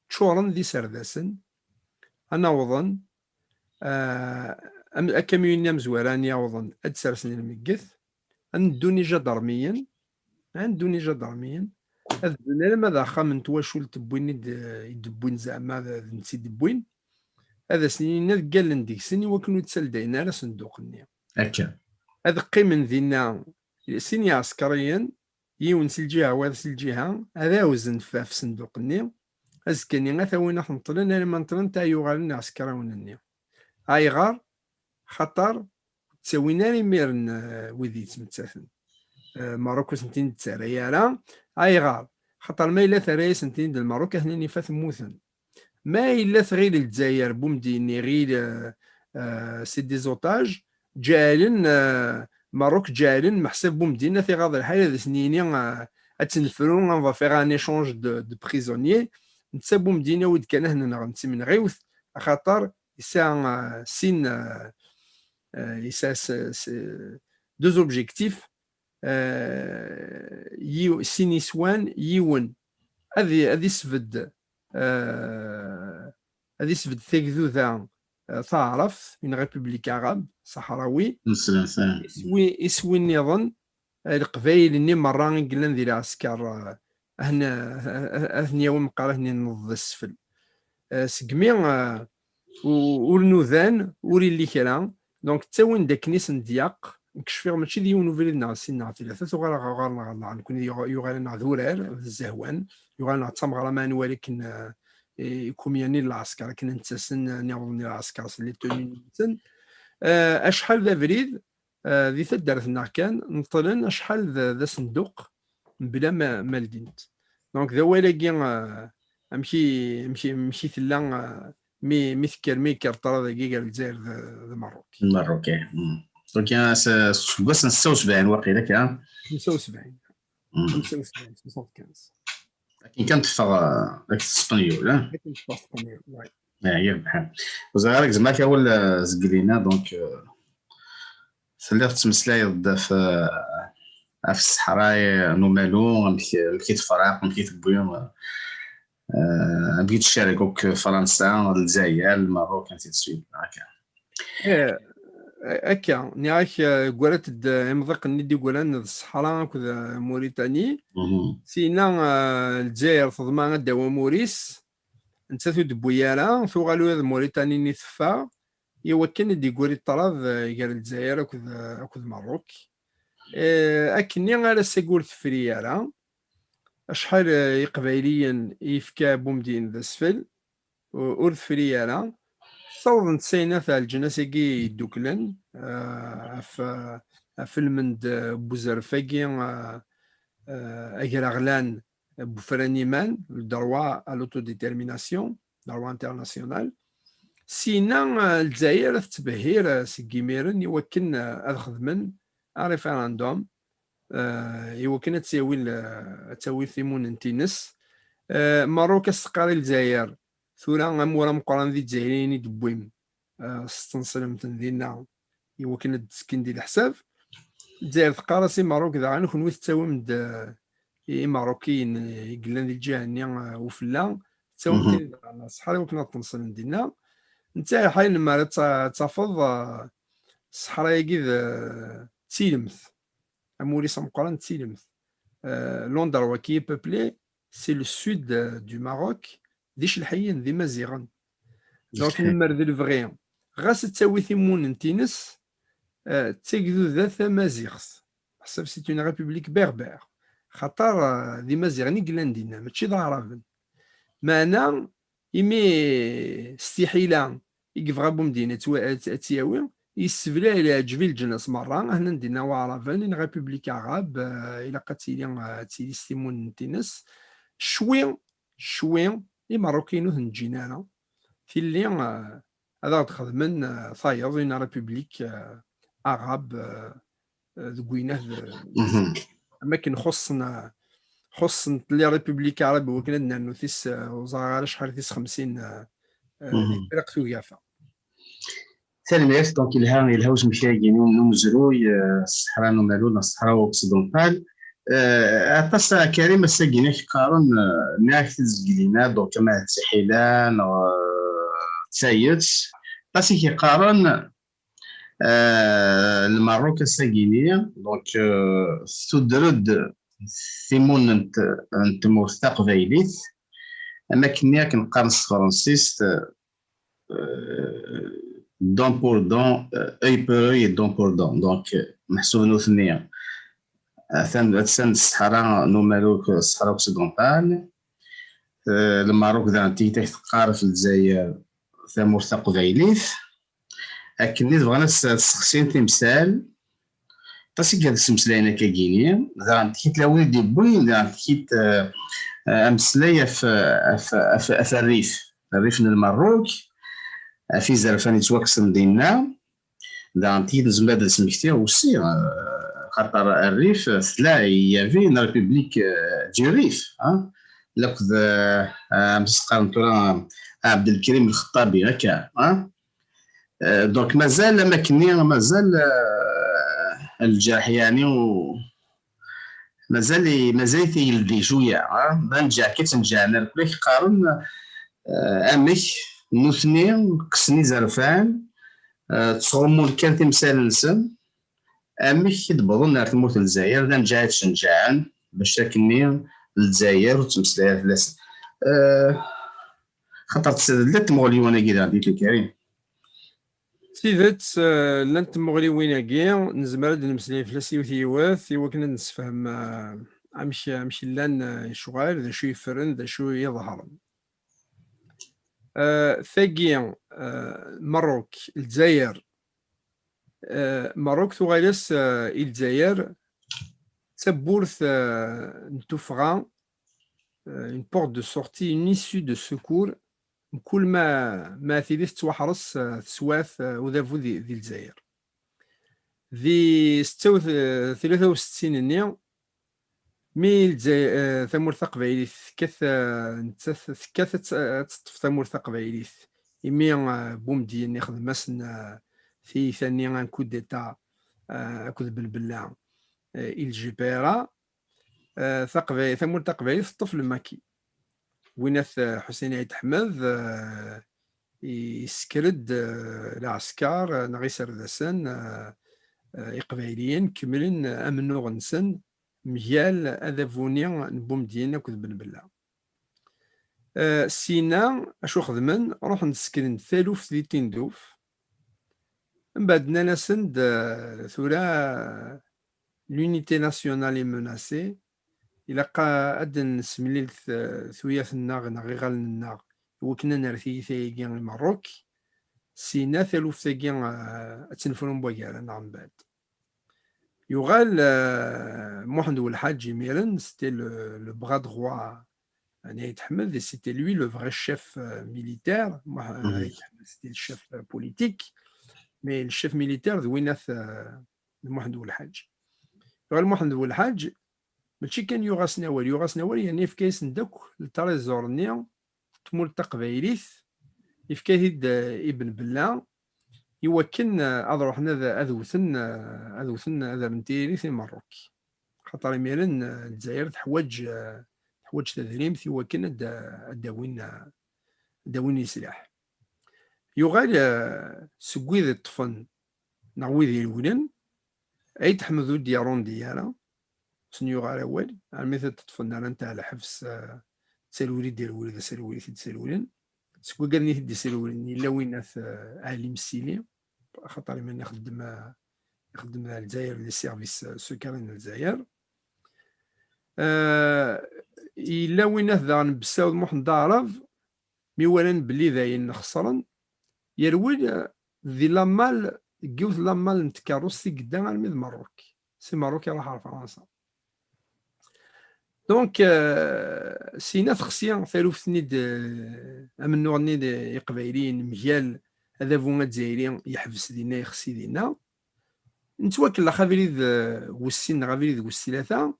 S2: تشورن دي سرداسن انا وظن الكاميون مزواران يوظن ادسرسني المقث ندوني جدرميا هذا ماذا خامن تواشول تبوين يدبوين زعما نسي دبوين هذا سنين قال نديك سني وكنو تسال داينا على صندوق النية
S1: هكا
S2: هذا قيمن ذينا سيني عسكريا يونس الجهه وهذا الجهه هذا وزن في صندوق النية ازكني غا ثوينا نطلن انا ما نطلن تاع يوغالنا عسكريون النية هاي غار خطر تسوينا لي ميرن وذي تمتاثن ماروكو سنتين تساريالا هاي غار خطر ما إلا ثري سنتين ديال الماروك هنا فات موثن ما إلا غير الجزائر بومديني غير سي دي زوتاج جالن ماروك جالن محسب بومدينا في غاض الحال هذا سنيني اتنفرون اون فيغ ان ايشونج دو بريزونيي نتسابو مدينه ود كان هنا غنتي من غيوث خاطر يسا سين يسا دو زوبجيكتيف سين سوان يون هذه سفد هذه سفد ثيكذو ذا تعرف من ريبوبليك عرب صحراوي يسوي النظام القبائل اللي مرة قلنا ذي العسكر هنا يوم قال هنا نض السفل سقمي والنوذان وري اللي كلام دونك تاوين داك نيس ندياق نكشفيغ ماشي ديال نوفيل ناس نعرف ثلاثه وغار نكون يغال نعذورال الزهوان يغال نعتصم غرا مان ولكن يكون يعني العسكر كنا نتسن نعاون العسكر اللي توني اشحال ذا فريد ذي تدارتنا كان نطلن اشحال ذا صندوق بلا ما لدينت دونك ذا ولاكي مشي ثلا مي ثكر طرا ذاكي قال الجزائر ذا
S1: المروك دونك انا واش 76 واقيلا كان
S2: 75 75
S1: لكن كانت تفرغ داك الاسبانيول هي بحال وزغارك زعما كاول زقلينا دونك سليت تمسلاي ضد في الصحراء نومالو مشي تفرق مشي تبويو بغيت تشاركوك فرنسا الجزائر المغرب كانت تسويب
S2: هكا هكا نياك قولت امضق ندي قولان الصحراء كذا موريتاني سينا الجزائر تضمع دوا موريس انت دبويالا ثوغالو هذا موريتاني نثفا يوكن دي قولي الطراد قال الجزائر اكذ مروك اكني على سيقول فريالا اشحال قبايليا يفكا بومدين ذا سفل ورث فريالا صور نتسينا في الجناسيكي دوكلن في المند بوزرفاكي اغلان بوفرانيمان الدروا الوتو ديتيرميناسيون دروا انترناسيونال سينا الجزائر تبهير سكيميرن يوكن الخدمن ريفراندوم يوكن تساوي ثيمون انتينس ماروك استقرار الجزائر ثورا مورا مقران ذي الجزائريين يدبويم ستنصلم تنذينا يوكن تسكن ديال الحساب الجزائر تقارسي ماروك ذا عنو كنوي تساوي مد ماروكيين يقلان دي الجهه ني وفلا تاهم تي الصحراء وكنا تنصل دينا نتا حين ما تفض الصحراء كي تسيلمث اموري سمقران تسيلمث لندر وكي بوبلي سي لو سود دو ماروك ديش الحيين ذي مزيغن دونك نمر ذي الفغي غاس تساوي ثيمون نتينس تاكدو ذات مازيغس حسب سي اون ريبوبليك بيربير خاطر ذي مازيغني قلاندينا ماشي ذا عربن معنا إمي استحيلا يقفغا بومدينة تياوي يسفلا إلى جبيل الجنس مرة هنا ندينا وعرفان إن ريبوبليك عرب إلا قد تيلي ستيمون تينس شوي الماروكينو هنجينا في اللي هذا تخدمن ثايض إن ريبوبليك عرب ذوينه أماكن خصنا لي ريبوبليك عرب وكنا نوثيس وزاره شحال ثيس 50 فرق ثقافه
S1: سالميات دونك الهاوش مشاكين نمزروي الصحراء نمالو الصحراء اوكسيدونتال اتص كريم الساكينه قارن ناك تزقلينا دونك ما تسحيلان تسايت باسي كيقارن الماروك الساكينيه دونك تدرد ثيمون انت موثق فايليث اما كنيا كنقارن فرانسيس دون بور دون اي بور اي دون بور دون دونك محسوب نو ثنيا ثان الصحراء نومالوك الصحراء اوكسيدونتال الماروك ذا انتي تقارن في الجزائر ثا موثق فايليث اكني بغينا تسخسين تمثال تاسي كاد سمسلاينا كاكينيا ذا كيت لاوي دي بوين ذا كيت امسلايا في الريف المروك في زرفان يتوكسن دينا ذا كيت زماد سمكتي وسي خاطر الريف لا يافي ريبوبليك دي ريف لقد مسقارن كرا عبد الكريم الخطابي هكا دونك مازال ماكني مازال الجرح يعني مازال يلدي شويه بنجا كتنجانا كلك قارن امك نوثني قسني زرفان تصومون كان تمثال نسم امك دبضن نار تموت الجزائر ذا نجاعت شنجاعن باش تاكني الجزائر وتمثال فلاس خاطر لا تمغلي وانا كذا ديك الكريم
S2: سيدات لانت مغري ويناكي نزمر نمسلي فلاسي وثيوات وكنا نسفهم ماشي لان شغال ذا شو يفرن ذا شو يظهر ثاقي مروك الجزائر مروك ثغالس الجزائر تبورث نتوفغا une porte de sortie, une issue de secours كل ما ثيليث توحرس تسواث وذافو ذي الجزائر ذي 63 ني مي الجزائر ثمور تقبايليث كث تطف ثمور تقبايليث إمي بومدين يخدم مسن في ثاني ان كود ديتا كود بالبلاع الجبيرة ثمور تقبايليث الطفل ماكي ويناث حسين عيد حمد يسكرد العسكر نغيسر ذاسن إقبايليين كملين أمنو غنسن مجال أذافوني نبوم دينا كذ بن بلا سينا أشو خدمن روح نسكن ثالوف ذي تندوف من بعدنا نسند ثورا l'unité nationale est menacée إلا قا أدن سمليل ثوياث الناغ غيغال الناغ وكنا نرثي ثايقين المروك سينا ثالوف ثايقين أتنفرون بوغالا نعم بعد يغال محمد والحاج ميرن سيتي لو بغا دغوا نايت حمد سيتي لوي لو فغي شيف ميليتير سيتي الشيف بوليتيك مي الشيف ميليتير ذويناث محمد والحاج يغال محمد والحاج ماشي كان يغاس نوال يعني في كايس ندك التريزور ني تمول تقبايليث يفكاهيد ابن بلا يوكن اروحنا اذوثن اذا بنتيري في مروك خاطر ميرن الجزائر تحوج تدريمت يوكن داوين يسلاح يغال سكويد الطفن نعويذ الولن أي تحمدو ديارون ديالا سنيو غار أول مثل تطفن على نتاع الحبس تسالولي ديال الولد تسالولي تسالولين سكو قالني تدي تسالولين إلا وين عالم السيلي خاطر من يخدم الجزائر لي سيرفيس سكرين الجزائر إلا وين ذا نبساو محن دارف ميوالن بلي ذاين خسرن يروي ذي لامال جوث لامال نتكاروسي قدام الميد مروك سي مروك راح فرنسا دونك سينا تخسيان ثالوثني من نورني يقبايلين مجال هذا فوما الجزائري يحبس دينا يخسي دينا نتواكل خافيريد والسن غافيريد والثلاثه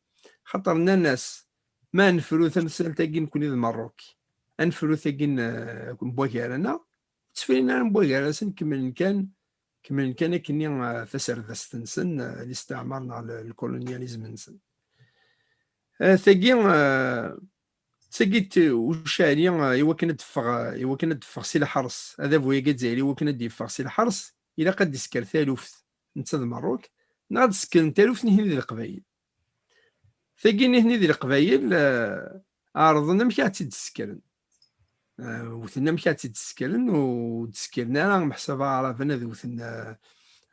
S2: خاطرنا الناس ما نفرو تمثال تاكين كوني المروك انفرو تاكين بواكارنا تسفرينا بواكارسن كمل كان كني فسر ستنسن الاستعمار على الكولونياليزم نسن ثاقيت وشاري يوكن دفغ سي الحرس هذا فويا زايري يوكن ديفغ سي الحرس الا قد يسكر ثالوث نتا المروك نغاد سكن ثالوث نهني ذي القبايل ثاقي نهني ذي القبايل عرضنا مكاتي تسكرن وثنا مكاتي تسكرن وتسكرنا راه محسبه عرفنا ذوثنا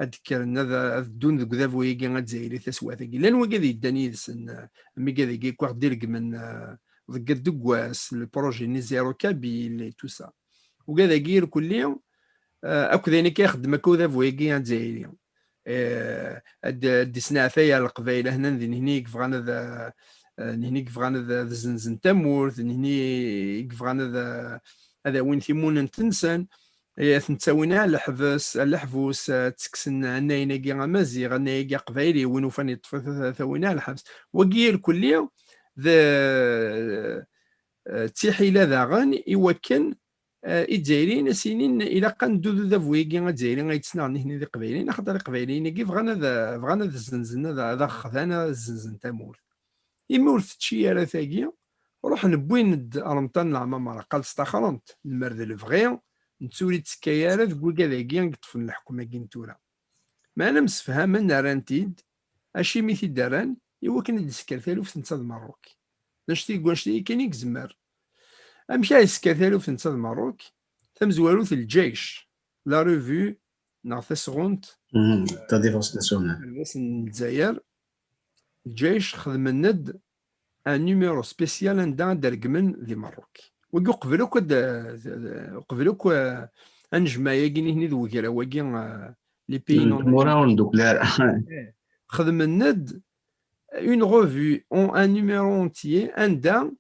S2: هذكرنا ذا دون ذوك ذا فويا غاتزايري تسوا ثاقي لان وكا ذي داني سن مي كذا كواخ ديرك من ذك الدكواس البروجي ني زيرو كابيل تو سا وكذا غير كل يوم اكو ذاني كيخدم اكو ذا فويا غاتزايري دي سنافيا القبائل هنا هنيك فغانا ذا هنيك فغانا ذا زنزن تمورث هني فغانا ذا هذا وين ثيمون تنسن تنساوينا الحفوس تسكسن عنا يناقي مازيغ عنا يناقي قبايلي وين فاني ثوينا الحبس وقيل كل يوم ذا تيحيلا ذا غان يوكن الجزائريين سنين الى كان دو ذا فويكي الجزائريين غيتسنى هنا ذي قبايلين خاطر القبايلين كيف فغانا ذا الزنزن ذا خذانا الزنزن تامور اما ورث تشي راه ثاقي روح نبوين رمطان العمامره قال استخرمت المرد الفغي نتولي تسكايره تقول كذا كي طفن الحكومه كي نتورا ما انا مسفهما نارانتيد اشي ميثي داران ايوا كان يسكر ثالوث نتا المروك نشتي كاين يكزمر امشي يسكر ثالوث نتا المروك تمزوالوث الجيش لا ريفو ناغ سكوند
S1: تا ديفونس ناسيونال
S2: الجزائر الجيش خدم الند ان نيميرو سبيسيال عندها دركمن ذي مروك قبلوك انجمايا كاين هنا ذو كرا واكي لي بي
S1: موراون دوكلار
S2: خدم الند اون ريفو اون ان نيميرو اونتيي عندها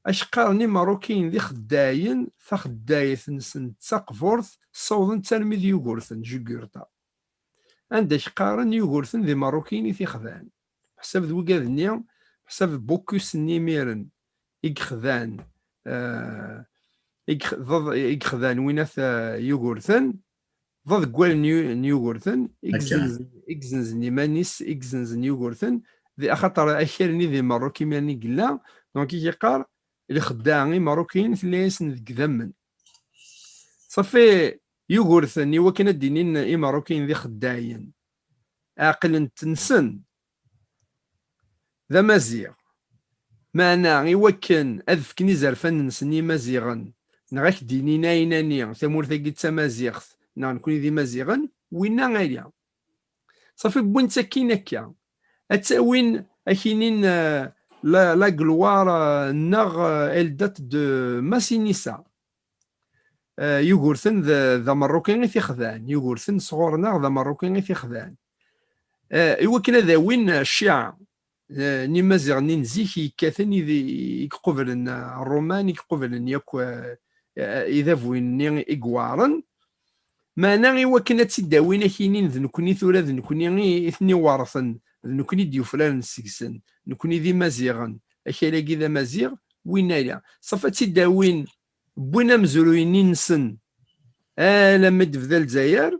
S2: اش قارني مروكيين ذي خداين فخدايث نسن تسقفورث صوضن تلميذ يوغورثن جوغورتا عندها اش قارن يوغورثن ذي مروكيين في خذان حسب ذو كاذنيا حسب بوكوس نيميرن يخذان يخذان ويناث يوغورثن ضد قوال نيوغورثن إكزنز نيمانيس إكزنز نيوغورثن ذي أخطر أشيرني ذي مروكي ماني قلا دونك يقار اللي خداعي مروكيين في ليسن ذكذمن صافي يوغورثن يوكنا الدينين إي مروكيين ذي خداعين عاقل تنسن ذا مزيغ معنا يوكن أذفكني زرفن نسني مزيغا نغاك ديني نايناني ثمور ثاقيت سمازيغ نكوني ذي مزيغا وينا غاليا صافي بوين تسكين هكا اتساوين اكينين لا غلوار نغ الدات دو ماسينيسا يوغورثن ذا مروكين في خذان يوغورثن صغورنا ذا مروكين في خذان يوكن ذا وين الشيعة نمازيغ ننزيك كاثن يقبلن الرومان يقبلن ياكو اذا فوين اقوارن ما ناغي وكنا تداوينا كاينين ذنكوني ثورا ذنكوني اثني وارثن ذنكوني ديوفلان السكسن نكوني ذي مازيغن اكالاكي ذا مازيغ وين لا صفا تداوين بوينا مزروين نسن لما تبدا الجزائر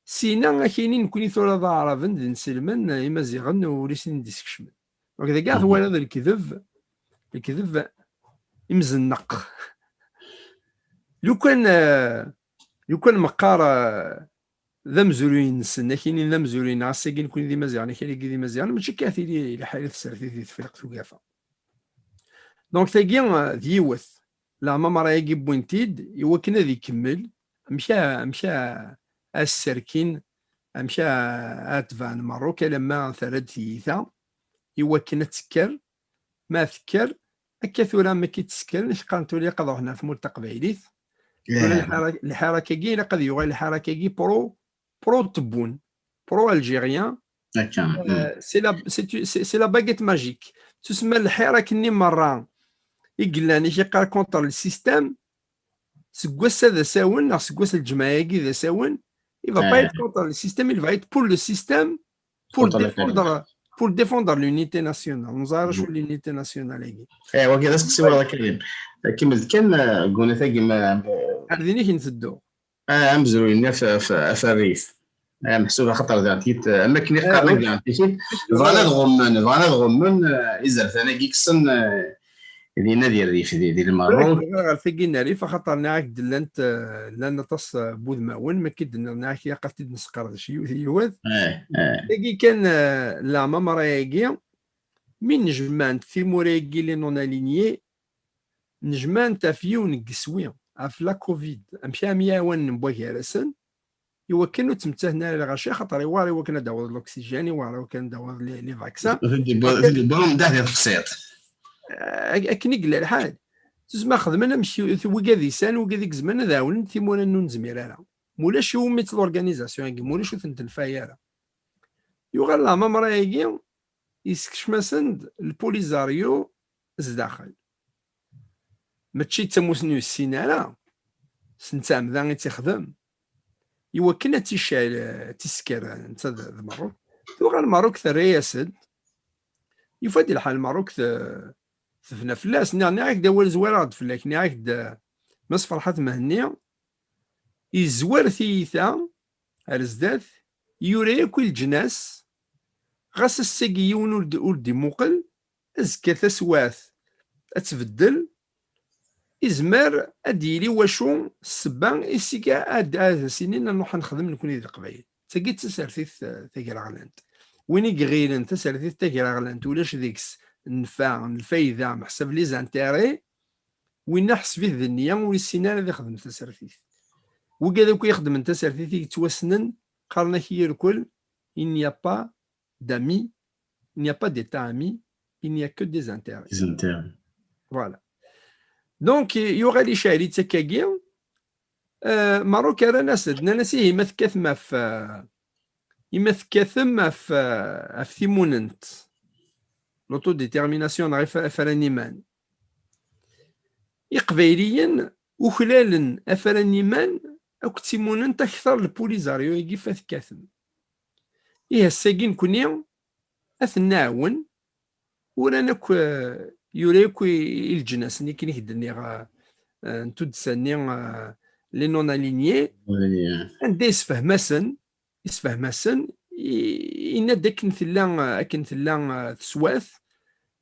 S2: سينا كاينين نكوني ثورا ذا عربن ذي نسلمن مازيغن وليسن ديسكشمن وكذا كاع هو هذا الكذب مزنق. لو كان مقار ذا مزولين نسنا كاينين ذا مزولين عساكين كون ذي مزيان كاين ذي مزيان ماشي كاثيري الى حاله السرثي تفرق ثقافه. دونك تاكي ديوث لا ما راه يجي بوينتيد يوا كنا ذي يكمل مشى السركين مشى اتفان مروك لما ثرد ثيثا يوا كنا تسكر ما فكر هكا ثورا ما كيتسكر اش قانتو لي قضوا هنا في ملتقى بعيديث الحركه كي قد يغال الحركه كي برو تبون برو الجيريان سي لا باغيت ماجيك تسمى الحراك ني مره يقلاني شي قال كونتر السيستم سكواس هذا ساون سكواس الجماعه كي ذا ساون il va pas être contre le système, il va être pour le système pour défendre l'unité nationale. Nous avons l'unité nationale.
S1: وكذا سكسي ولا كريم كمل كان قلنا ثقي ما
S2: عرضيني كي نسدو
S1: امزروا في الريف محسوبه خطر ذاتيت اما كني قارن ذاتيت فانا الغمن اذا ثاني كيكسن دينا ديال الريف ديال المغرب
S2: ثقينا ريف خاطر ناك لان تص بود ماون ما كيدنا ناك يا قلت نسقر شي يوث تاكي كان لا مامرايكي من نجمان في مورايكي لي نون الينيي نجمان تافيو نقسوي في لا كوفيد امشي 100 بوغيرسن يوا كانوا تمتهنا الغشا خاطر يوا كنا داوض الاكسجين يوا كان داوض لي فاكسان
S1: في البلون داه الخصيط
S2: اكني قال الحال تسمى خدمنا مشي وكادي سان وكاديك زمان داون تيمونا نون زميرارا مولاش هو مثل اورغانيزاسيون مولاش تنت الفايره يغال لا مامرايكي يسكش مسند البوليزاريو زداخل ماشي تموسنو السيناره سنتام ذا تيخدم يوا كنا تيشال تيسكر انت المروك يغال المروك ثرياسد يفادي الحال المروك ثفنا فلاس ناك داول زوار فلاك ناك مس فرحات مهنيه يزوار ثيثا ارزدات يوري كل الجناس غاس الساقي يون ولدي موقل ازكى تسواث اتبدل ازمر اديري واشو السبان اسيكا اد سنين نروح نخدم نكون ذي القبايل تاكي تسرثيث تاكي راغلانت ويني غيرن تسرثيث تاكي راغلانت ولاش ديكس النفع الفايده محسب لي زانتيري وين نحس فيه النيه والسينار اللي خدم تسرثيث وكذا كي يخدم تسرثيث يتوسنن قالنا كي الكل il n'y a pas d'amis il n'y a pas d'état ami il n'y a que des intérêts voilà donc يوغا لي شاري تكاكي ماروك راه ناسدنا ناسيه ما تكاثما في ثيموننت لوتو ديتيرميناسيون غير افرانيمان يقبايليا وخلال افرانيمان او تيموننت اكثر البوليزاريو يجي فاث كاثم الساكين كوني اثناون ورانا يوريكو الجناس ني كي كدني انتو تسني لي نون الينيي عندي يسفهماسن إن داك كنثلا تسواث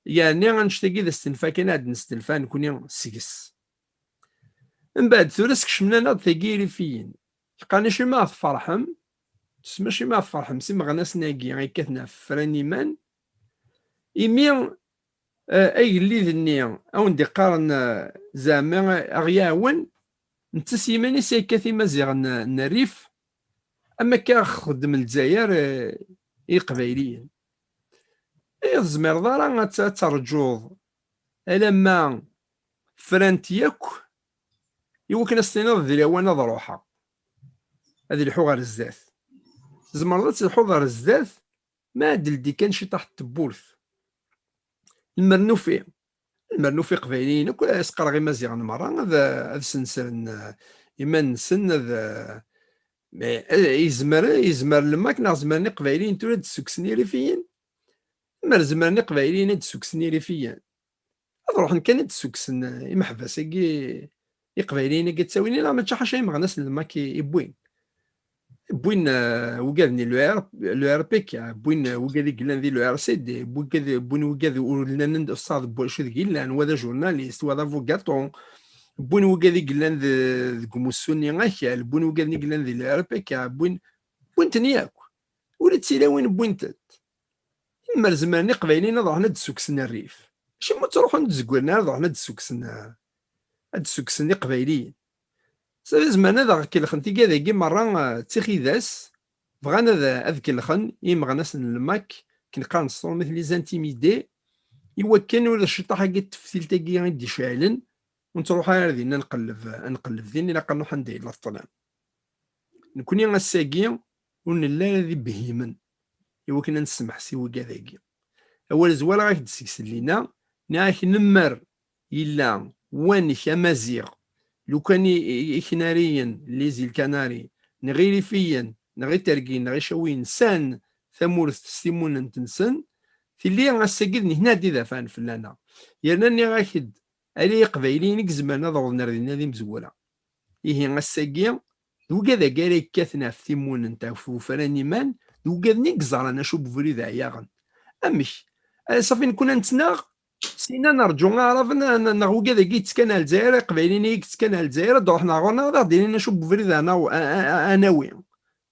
S2: يعني غنشتاقي ذا استنفا كان عاد نستنفا نكوني سكس من بعد ثورس كشمنا ناض ثاقي ريفيين لقاني شي ما فرحم تسمى شي ما فرحم سي مغناس ناقي غي كاتنا فرانيمان إمي أي اللي ذني أو ندي قارن زعما أغياون نتسيماني سيكاثي مزيغ الريف اما كنخدم الجزائر قبايليين زمر دارا ترجوض لما فرانت ياك يمكن استناض ذي وانا ضروحه هذه الحوار الزاث زمر الحوار الزاث ما دلدي كان شي تحت التبورث المرنوفي قبايليين كل اسقر غير مزيان مره هذا سنسرن ايمان سن هذا يزمر لما كنا زمرني قبايليين تولد السكسني ريفيين ما زمرني قبايليين هاد السكسني ريفيين نروح كان هاد السكسن محبس قبايليين تساويني لا ما تشحش ما غناس لما كيبوين بوين وقاذني لو ار بي كا بوين وقاذي قلان ذي لو ار سي دي بوين وقاذي ولنا نند استاذ بوشي قلان وهذا جورناليست وهذا فوكاتون بوين وقاذي قلان ذي كوموسوني غاكال بوين وقاذني قلان ذي لو ار بي كا بوين تنياك ولد سيلاوين بوينتت إما زمان قبايلين نروح ند سوكسنا الريف ماشي ما تروحوا نتزكورنا نروح ند سوكسنا هاد السوكسن قبايليين صافي زمان هذا كيلخن تيكا مرة تيخيداس بغانا هذا كيلخن يمغناس الماك كنقرا نصور مثل لي زانتيميدي إوا كان ولا الشطاح كي التفتيل تاكي غيدي شاعلن ونتروح على ذينا نقلب ذين إلا قالو حندي لا الطلام نكوني غاساكي ونلا ذي بهيمن إوا كنا نسمح سيوا كذاكي أول زوال غاك تسكسل لينا ناك نمر إلا وانك أمازيغ لو كان إكناريا ليزي الكناري نغي ريفيا نغي ترقين نغي شوين سان ثمورث سيمون تنسن في اللي غاساكيدني هنا دي ذافان فلانا يرناني غاكد ألي قبايلين كزمان ضغط نردينا ذي مزولة إيه غاساكي ذو كذا كاري كاثنا في ثيمون نتا فلاني مان ذو كذني كزار أنا شو بفريد عياغن أمش صافي نكون نتناغ سينا نرجو نعرف نغو كذا كي تسكن الجزائر قبايلين تسكن الجزائر دوح نغونا غادي نشوف بفريد أنا وين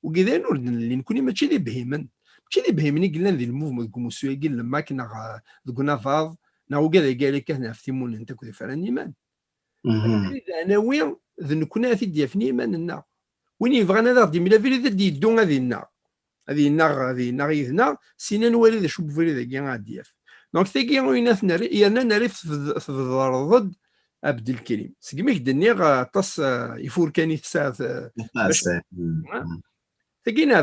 S2: وكذا نورد اللي نكوني ماشي ذي بهيمن ماشي ذي بهيمني قلنا ذي الموفمون كوموسيو قل لما كنا ذوكنا فاض نغو كذا قال لك هنا في ثيمون انت كذا فراني مان أنا وين ذي نكون في ديافني ماننا وين يبغانا غادي ملا فيلي ذي يدون هذه النار هذه النار يذنا سينا نوالي ذا شو بفريد ذا غادياف دونك تاكي وين يانا ناري في ضد عبد الكريم سكميك دنيا طاس يفور كان تساعد تاكي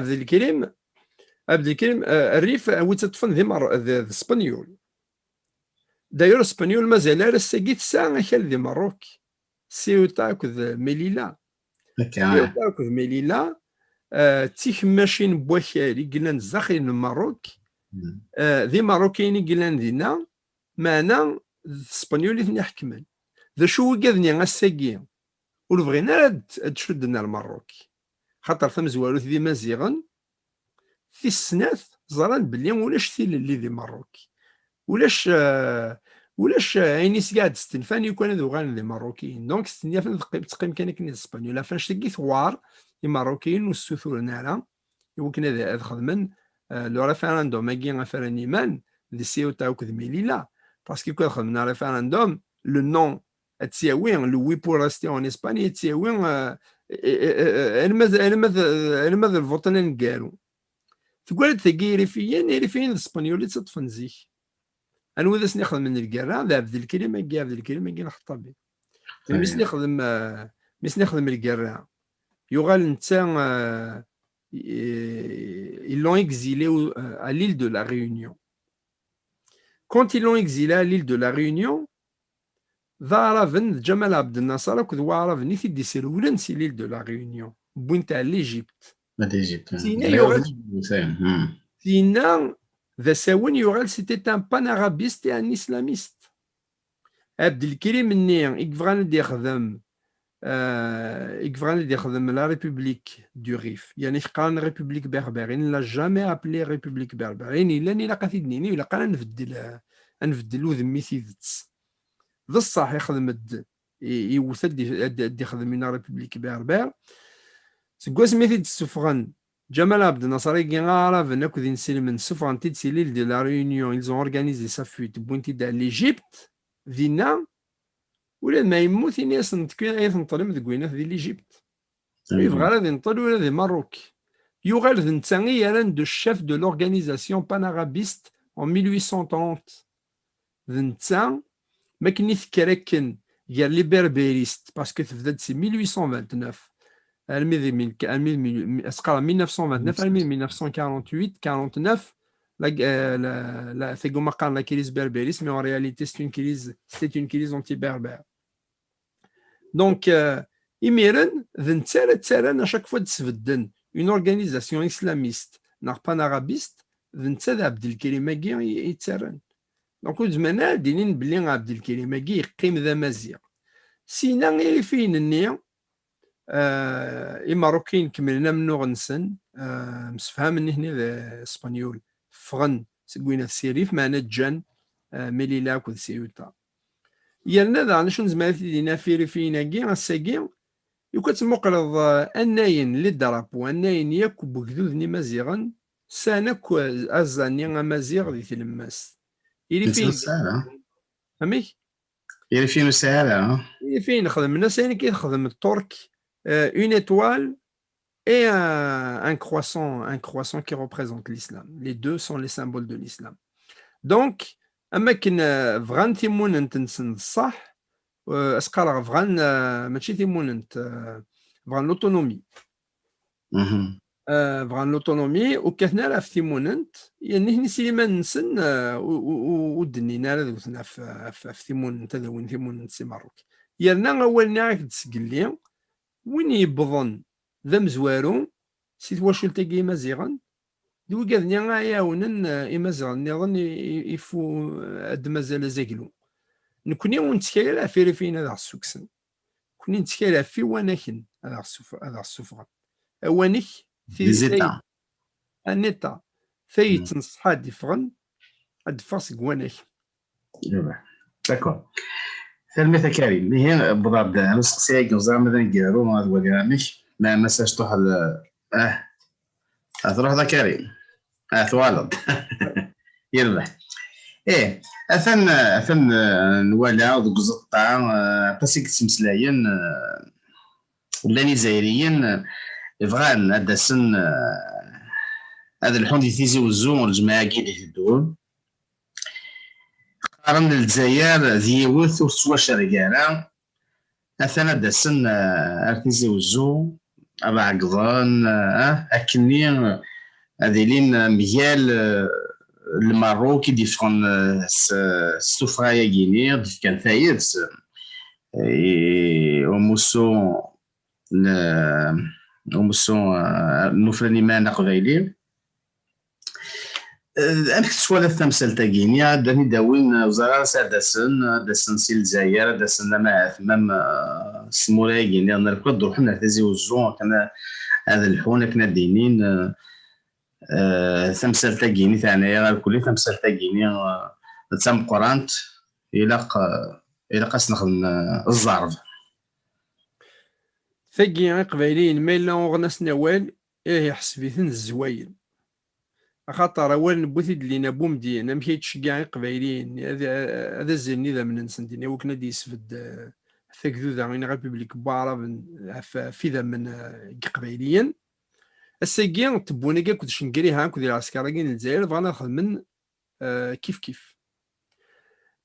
S2: عبد الكريم الريف وين تطفن ذي مر الاسبانيول داير الاسبانيول مازال راساكي تساعه خال ذي مروك سيوتا كذ ميليلا سيوتا كذ ميليلا تيك ماشين بوكالي قلنا نزاخين الماروك ذي ماروكيين قلنا دينا معنا الاسبانيولي ثني حكمان ذا شو قاذني غاساكي ولبغينا تشدنا الماروك خاطر ثم زوالوث ذي مازيغن في السنات زران بلي ولاش ثيل اللي ذي ماروك ولاش عيني سقاد ستنفاني وكان ذو غان ذي ماروكيين دونك ستنيا تقيم كان كني الاسبانيولا فاش تقي ثوار الماروكيين والسوثور نارا يمكن هذا خدمن لو ريفيراندوم ماكي ريفيراني مان دي سيوتا وكذ ميليلا باسكو كون خدمنا ريفيراندوم لو نون تساوي لو وي بور ريستي اون اسباني تساوي الماذا الفوطن نقالو تقول تاكي ريفيين الاسبانيولي تطفن زيك انا وذا سنخدم من الكرا ذا عبد الكريم ماكي عبد الكريم ماكي الخطابي مي سنخدم الكرا يغال نتا ils l'ont exilé à l'île de la Réunion. Quand ils l'ont exilé à l'île de la Réunion, ظهر جمال عبد الناصر كذ وعرف نيثي دي سيرولن سي l'île de la Réunion بوينت على l'Égypte. سينا ذا ساون يغال c'était un panarabiste et un islamiste. عبد الكريم مني يكفغان دي خدم يكفغان يخدم لا ريبوبليك دو ريف يعني قال ريبوبليك بربرين لا جامي ابلي ريبوبليك بربرين الا ني لقات يدنيني ولا قال نفدل ذمي سيدتس ذا الصح يخدم يوثد يخدم من ريبوبليك بربر سكوا سميتي السفغان جمال عبد الناصر كي عرف انك ذي نسلم سفغان تيتسي ليل دو لا ريونيون ils ont organisé sa fuite بوينتي دا ليجيبت ذينا ولا ما يموت ناس نطلم ذكوينات ديال ليجيبت يبغى غادي نطل ولا دي ماروك يغال نتاني يران دو الشيف دو لورغانيزاسيون بانارابيست en 1830 نتا ما كني فكركن ديال لي بربريست باسكو تبدا سي 1829 المي اسقرا 1929 1948 49 la c'est comme la crise berbériste mais en réalité c'est une crise anti-berbère. Donc إميرن ذن تسارن à chaque fois تسفدن une organisation islamiste nar panarabiste ذن تسا عبد الكريم ماكي يتسارن دونك زمانا دينين بلي عبد الكريم ماكي يقيم ذا مزيغ سينا غير فين النية الماروكيين كملنا منو غنسن مسفهمني هنا اسبانيول فغن سكوينا السيريف معنا جان ميليلا كود سيوتا يالنا ذا شنو زعما دينا فينا الساكي يوكا مقرض اناين لي درابو اناين ياك بوكدودني مزيغا سانك ازاني مزيغ دي تلماس يلي فين فهميك
S1: يلي فين سهله
S2: يلي فين خدمنا ساني كيخدم الترك اون étoile et un croissant qui représente l'islam. Les deux sont les symboles de l'islam. Donc, أماكن فغان تيموننت نسن الصح اسقال فغان ماشي تيموننت فغان لوتونومي فغان لوتونومي وكاثنا راه في تيموننت يعني هني سليمان نسن ودنينا راه دوثنا في تيموننت هذا وين تيموننت سي ماروك يرنا اولنا راك تسقلي وين يبضن ذا مزوارو سيت واش تلقي مزيغا دو كاذني غاياونن إمازيغ النظام يفو اد مازال زاكلو نكوني ونتكايل في فين هذا السوكسن كوني نتكايل في وناكن هذا السفغة اوانيك في
S1: زيتا
S2: النتا في تنصح هاد يفغن هاد فاس كواناك
S1: داكور سلمي كريم هي بضرب انا سقسيك زعما مثلا كيرو ما هو كامش ما مساج طوح تروح ذا كريم توالد يربح اثن نوالا ذوك الزطا باسيك تمسلاين ولا نيزايريين يبغان هذا السن هذا الحون دي تيزي وزون الجماعه كي يدون قارن الجزائر ديوث وسوا شرقانا اثن هذا السن ارتيزي وزون ابا عقضان اكني هذه لين ميال الماروكي ديفرون السفرايا كينير كان فايرس وموسو نوفلاني مانا قبايلي انا كنت سوالا التمثال تاكينيا داني داوين وزارة داسن سي الجزائر داسن مع ثمام سمورايا كينير نركض روحنا تازي وزون كان هذا الحون كنا دينين تمثال تاكيني تاعنايا الكلي تمثال تاكيني تام قرانت الى قاس نخدم الزرف
S2: ثقي قبايليين ما الا غناس نوال يحسبيثن الزواين خاطر اول نبوثيد لينا بومدين مشيت تشكاع قبايليين هذا الزين ذا من نسندين وكنا دي يسفد ثقذو ذا غير ريبوبليك بعرب في ذا من قبايليين الساقي تبونا كاع كنت شنقريها كنت العسكر كاين الجزائر بغانا نخدم كيف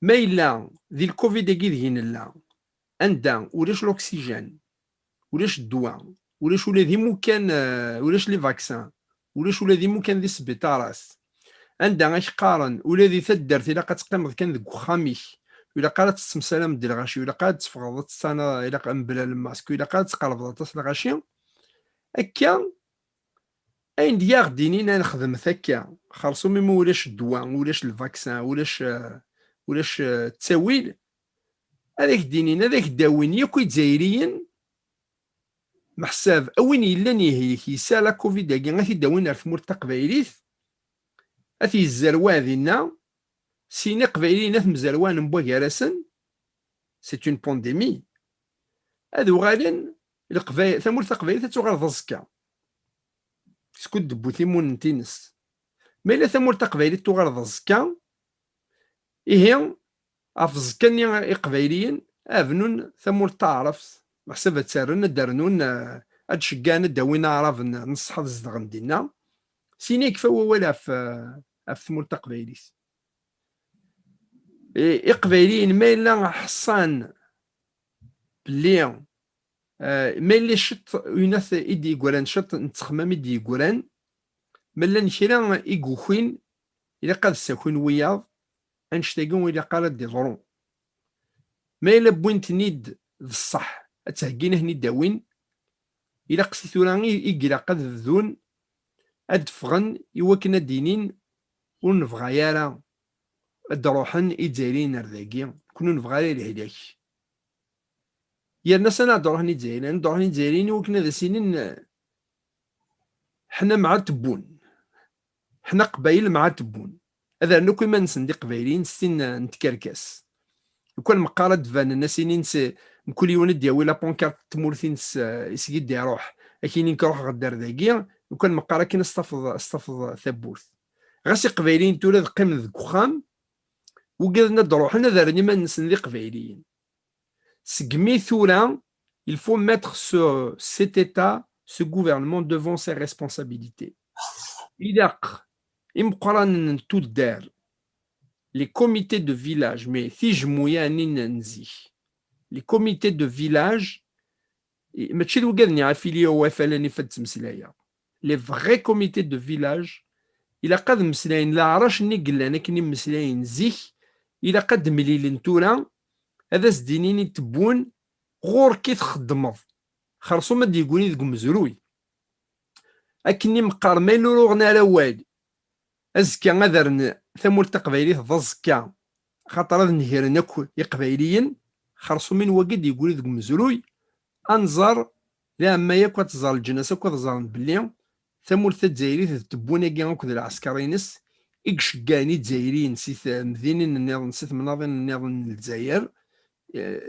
S2: ما الا ذي الكوفيد كي دهين لا عندها ولاش الاكسجين ولاش الدواء ولاش ولا ذي مكان ولاش لي فاكسان ولاش ولا ذي مكان ذي سبيطارات عندها اش قارن ولا ذي تدرت الا كتقيم كان ذك وخاميك ولا قالت تسمسلام ديال الغاشي ولا قالت تفرض السنه الا قنبله الماسك ولا قالت تقلب تصل الغاشي هكا اين دياغ دينينا نخدم هكا خرصو ميم ولاش الدواء ولاش الفاكسان ولاش التاويل هذاك دينينا هذاك داوين ياكو جزائريين محساب اوين الا نيهيك يسالا كوفيد كاع غاتي داوين في مور تقبايليت اثي الزروان ديالنا سينا قبايلينا في مزروان مبوا كارسن سي اون بونديمي هادو غالين القبايل ثمور تقبايليت تغرض الزكا سكوت دبو ثيمون تينس ما الا ثمور تقبايليت تغرض الزكا إيه أفزكني إقبايليين أفنون ثمور تعرف محسبة تسارن دارنون أدشقان داوين عرف نصح الزدغن دينا سيني كفا ولا في ثمور تقبايليس إقبايليين ما إلا حصان بلي ما إلا شط يناث إدي يقولان شط نتخمام إدي يقولان ملا نشيرا إيقوخين إلا قاد ساكون وياض انشتاقون وإلا قالت دي ضرون ما إلا بوينت نيد بالصح أتهقينا هني داوين إلا قسيتو راني إقلا قد ذون أدفغن إواكنا دينين ونفغا يالا أدروحن إدزايرين أرداقي كونو نفغا يالا الهلاك يا الناس انا دورهني جزائريين دورهني جزائريين وكنا ذا سنين حنا مع تبون حنا قبايل مع تبون هذا نو كيما نسندي قبايلين ستين نتكركس وكان مقارد فان الناس نينس كل يوم دياوي لا بونكارت تمورثين يسقي دي روح اكينين كروح غدار ذاكيا وكان مقارا كي استفض ثبوت غاسي قبايلين تولد قيم ذك وخام وقالنا دروح حنا دارني ما نسندي قبايليين سقمي ثورا il faut mettre cet état ce gouvernement devant ses responsabilités إذاق إمقران تودار les comités de village mais ثيجمويا ننزي les comités de village ماشي الوقادني عافيليا وافلاني فد مسلايا les vrais comités de village إلا قد مسلاين لا عرش ني قلنا كني مسلاين زيك إلا قد مليلين تورا هذا سدينيني تبون غور كي تخدمض خرصو ما دي يقولي ذك مزروي أكني مقار ما يلوغنا على والي أزكا غادرن ثمور تقبايلي ضزكا خاطر هذا نهيرن أكو يقبايليين خرصو من وقد يقولي ذك مزروي أنظر لا ما ياكو تزار الجناسة كو تزار بلي ثمور تجايري تبونا كاع أكو العسكرينس إكشكاني تجايرين سيث مدينين النظام سيث مناظن النظام الجزائر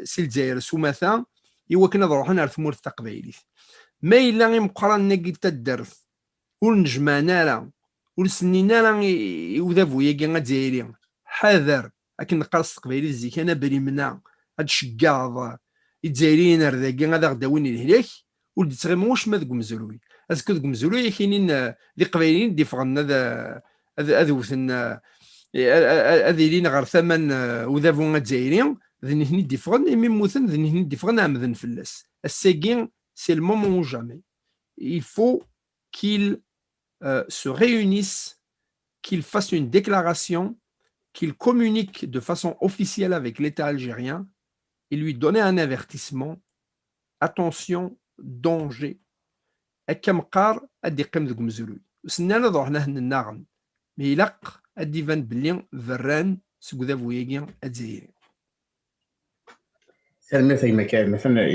S2: سي الجزائر سوماثا إوا كنا نروحو على ثمور التقبايلي ما إلا غير مقران ناقي تدرس ونجمعنا راه ولسنينا راه يوذافو يا كاع الجزائريين حذر لكن نقرص تقبايلي زيك أنا بريمنا هاد الشكاظ الجزائريين راه كاع غادا غداوين الهلاك ولدي تغير واش ما ذوك مزروي اسكو ذوك مزروي كاينين لي قبايليين دي فغن هذا وثن هذه لينا غير ثمن وذافو الجزائريين ذني هني دي فغن مي موثن ذني هني دي فغن عمذن فلاس الساكين c'est le moment ou jamais. Il faut qu'ils se réunissent, qu'ils fassent une déclaration, qu'ils communiquent de façon officielle avec l'État algérien et lui donner un avertissement. Attention, danger. أكم قار أدي قيم ذوك مزروي وسنانا ضوحنا هن الناغن ميلاق أدي فان بلين ذران سكو ذا فوياكي أدزايري
S1: سلمي في مكان مثلا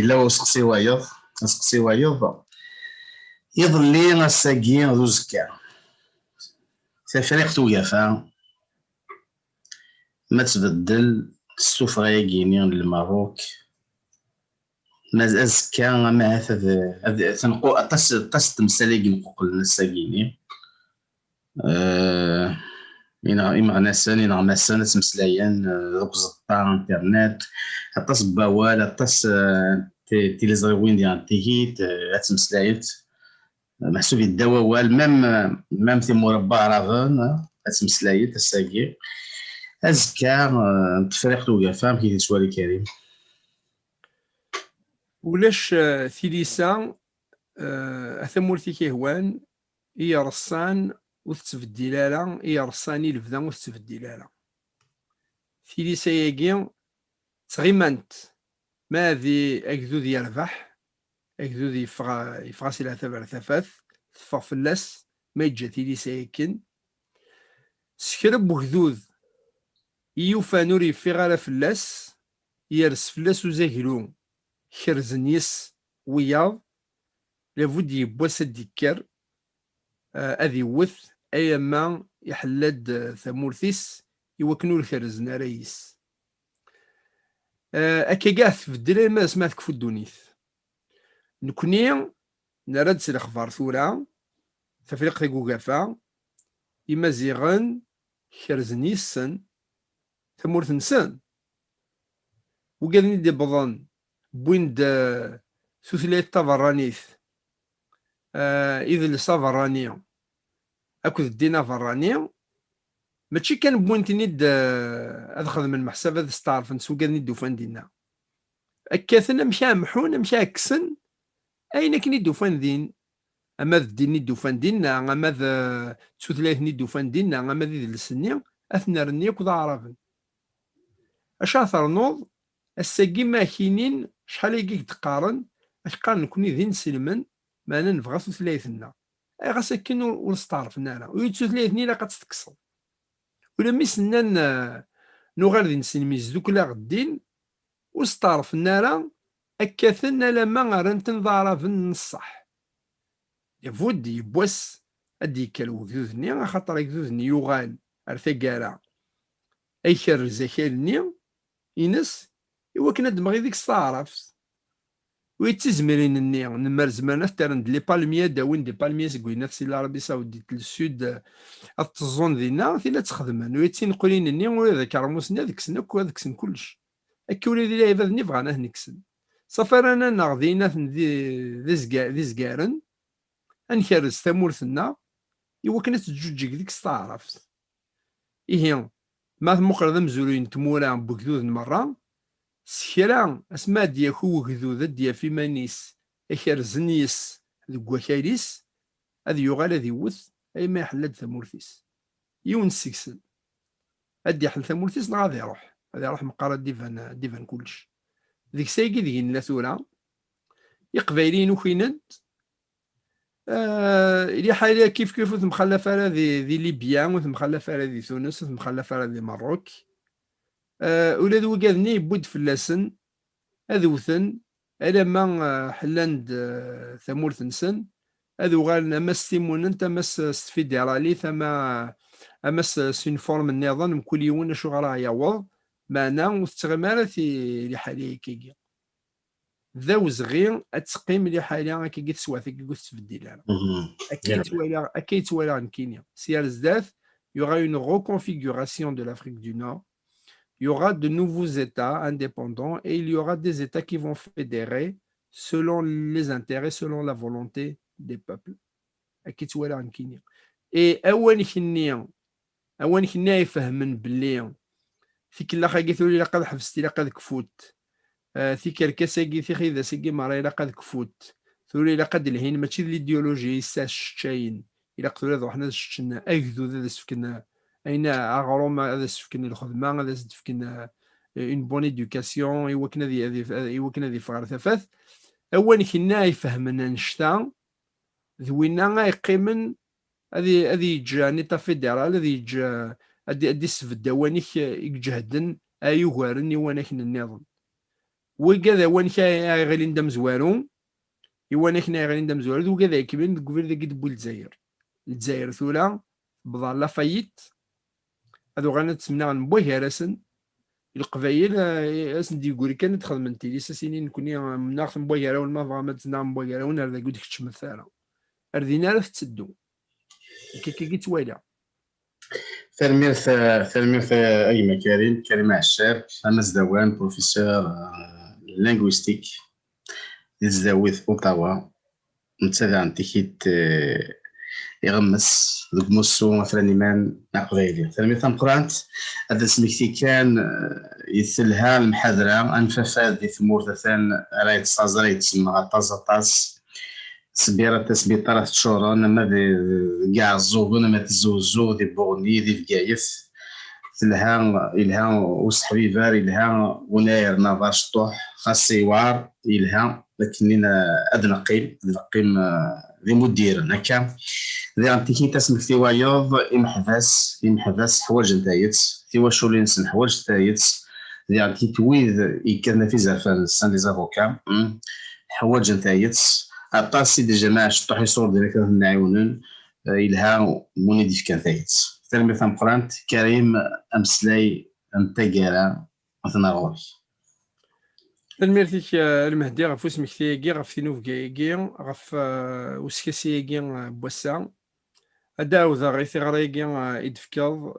S1: إلا وسقسي وايض نسقسي وايض يظل لي الساقي ذو زكا فريق توقفا ما تبدل السفرة كيني للماروك ما أزكا ما هذا تنقو أطس تمثالي نقول الساقيني إما ناسان إما مسان تمسلايان دوك زطا انترنت أطس بوال أطس تيليزغيوين ديال تيهيت تمسلايت محسوب الدواء وال مام في مربع رافان تمسلايت الساقي أزكا تفريق توقفا كي تسوالي كريم
S2: ولاش ثيليسا أثمورتي كيهوان هي رصان وتتبديلالا هي رصاني لبدا وتتبديلالا ثيليسا ياكي تغيمانت ما ذي أكذوذ يربح أكذوذ يفغاسي لها ثبر ثفاث تفغ فلاس ما يجا ثيليسا ياكين سكرب وكذوذ يوفا نوري في غالا فلاس يرس فلاس وزاهلو خرزنيس وياض لابد يبواس الدكار أذي وث أيما يحلد ثمورثيس يوكنو الخرزنا رئيس أكا قاث في الدلال ما سمعتك في الدونيث نكوني نرد سي الأخبار ثورة تفريق ثقو قافا إما زيغن خرزنيسن ثمورث نسان وقالني دي بضان بوين دا سوثليت تافرانيث إذا لصافرانيا أكد الدينا فرانيا ماشي كان بوينتني أدخل من المحساب هذا ستعرف نسوق ندوفان دينا أكاثنا مشى محون مشى أكسن أين كني دوفان دين أما ذي ندوفان دينا أما ذا سوثليت ندوفان دينا أما ذي السنيا أثنى رنيا كذا عرفن أشاثر نوض الساقي ما كينين شحال يجيك تقارن اش قارن نكوني ذي نسلمن ما انا نبغى ثلاثنا اي غاسكن ونستعرفنا انا ويتسو ثلاثني لا قتستكسر ولا ميسنان نو غير ذي نسلمي زدوك لا غدين وستعرفنا راه أكثنا لما غرنتن ضاربن الصح يفود يبوس أدي كالو ذوذني خاطر ذوذني يغال أرثقارا أي كر زكالني إنس إوا كنا دمغي ديك ستعرفت ويتزمرين النيغ نمر زمانات ترند لي بالمية داوين دي بالمية سكوينات سي العربية السعودية السود التزون دينا لا تخدمن ويتسين قولين النيغ ولا ذاك رموسنا ذاك سنك وذاك سن كلش أكي ولي ذي العباد ني بغانا هنكسن صافي رانا ناغذينا ذي زكارن أنكرز تامورثنا إوا كنا تجوجك ديك ستعرفت إيه ما مقرد مزولين تمورا بوكذوذ مرة سكرا اسما دياكو وكذوذ ديا في مانيس اكرزنيس ذك وكايليس هذا يغال هذا يوث اي ما يحلد ثمورثيس يون سيكسن ادي يحل ثمورثيس نا غادي يروح مقارا ديفان كلش ذيك سايكي ذيك لا ثورا يقبايلين وكينند اللي حاليا كيف مخلفه ذي ليبيا ومخلفه ذي تونس ومخلفه ذي مروك ولا ذو قاذني بود فلاسن أذوثن ألا ما حلاند ثمورث نسن أذو غالنا مس تيمونن تمس ستفيديرالي ثما أمس سينفورم النظام كل يوم شو غرا يعوض معنا وتغمارة في لحالي كيكي ذا وزغير أتقيم لحالي كيكي تسواتي كيكي تفديل أكيد ولا عن كينيا سيار زداث y aura une reconfiguration de l'Afrique du Nord. Il y aura de nouveaux États indépendants et il y aura des États qui vont fédérer selon les intérêts, selon la volonté des peuples. Et أوان كنا يفهمن باللي في كل خاقي ثولي لقد حفستي لقد كفوت في كركساقي في خيذا ساقي مري لقد كفوت ثولي لقد الهين ماشي الإيديولوجي يساش شاين إلا قتلوا هذا وحنا شتنا أكذو ذا سفكنا أين أغروم هذا سفكنا الخدمة هذا سفكنا اون بون إدوكاسيون إوا كنا ذي فغار ثفاث أوان كنا يفهمنا نشتا ذوينا يقيمن هذه يجي نيتا فيدرال هذه يجي هذه السفد وانيك يجهدن أيوغارن يوانيك النظام وكذا وانيك غالين دم زوارون يوانيك غالين دم زوارون وكذا يكمل الكوفير ذاك يدبو الجزائر ثولا بضع لافايت هذو غانا تسمنا نبوه راسن القبايل اسن دي يقول كانت تخدم تيلي ساسينين كوني مناخ نبوه راون ما فغا ما تسنا نبوه راون هذا يقول لك تشمثالا أردينا راه تسدو كي توالى
S1: ثلمير أيما كريم عشاب أنس دوان بروفيسور لينغويستيك يزداوي أوتاوا نتسابع عن تيكيت يغمس ذوك موسو مثلا مان نقبايلي ثلمير تنقرانت هذا سميكتي كان يثلها المحاضرة أنفافات دي ثمور ثان رايت صازري تسمى غطاز سبيرة تسبيطرة تشورون ما كاع الزوبون ما تزوزو دي بورني دي فكايف إلها وسحبيبار إلها وناير نافاش طوح خاصي وار إلها لكننا أدنقيم ذي مدير هكا ذي عندي تسمك في وايض إمحباس حواج نتايت في واشو اللي نسن حواج نتايت ذي عندي تويذ يكادنا في زرفان سان لي زافوكا حواج نتايت أطاسي دي جماعة شطوح يصور ديالك نعاونن إلها موني ديف كان ثايت ثاني ثم قرانت كريم أمسلاي أنتاقارا مثلا غوري
S2: الميرتيك المهدي غف اسمك ثياقي غف ثينوف كايقي غف وسكاسياقي بوسا أداو ذا غي ثغريقي إدفكاض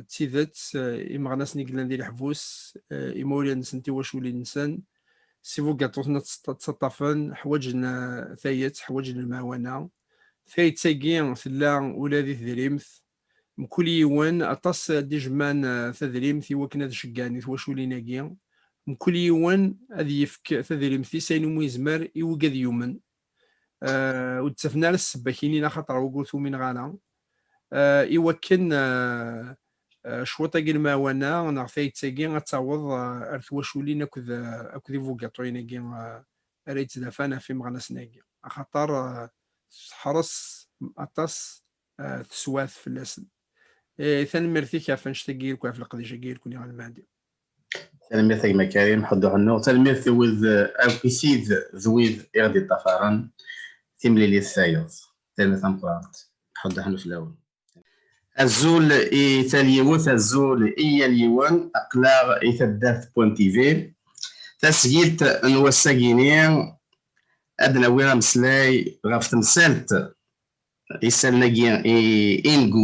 S2: تيذت إمغناس نيقلان ديال الحبوس إموليا نسنتي واشولي نسان سيفو قاطوثنا تسطفن حواجنا ثايت حواجنا المعاونة ثايت ساقي ثلا ولادي تدريمث مكل يوان أطاس دي جمان تدريمث وكنا تشقاني ثواشولي ناقي مكل يوان هذي يفك تدريمثي ساينو ميزمر يوقاد يومن وتسفنا للسباكيني لا خاطر وقوثو من غانا يوكن شوطاقي المعاونة نغفايت ساقي غتعوض أرثواشولي ناكذ فوقاطويناقي ريت دافانا في مغناسناقي خاطر حرص أطاس تسواث في اللسن ثان مرثيك عفان شتاقي لكو عف القضيشة كي لكوني على المهدي
S1: تلميذ ما كريم حضو عنو تلميذ وذ إسيد ذويذ إغدي الطفران تملي لي الثايض تلميذ أمقرات حضو عنو في الأول الزول إيتاليوث الزول إيا اليوان أقلاغ إيتادات بوانتيفي تسجيلت نوساقيني أدنى ويرا مسلاي غاف تمسالت إسال ناقيا إنقو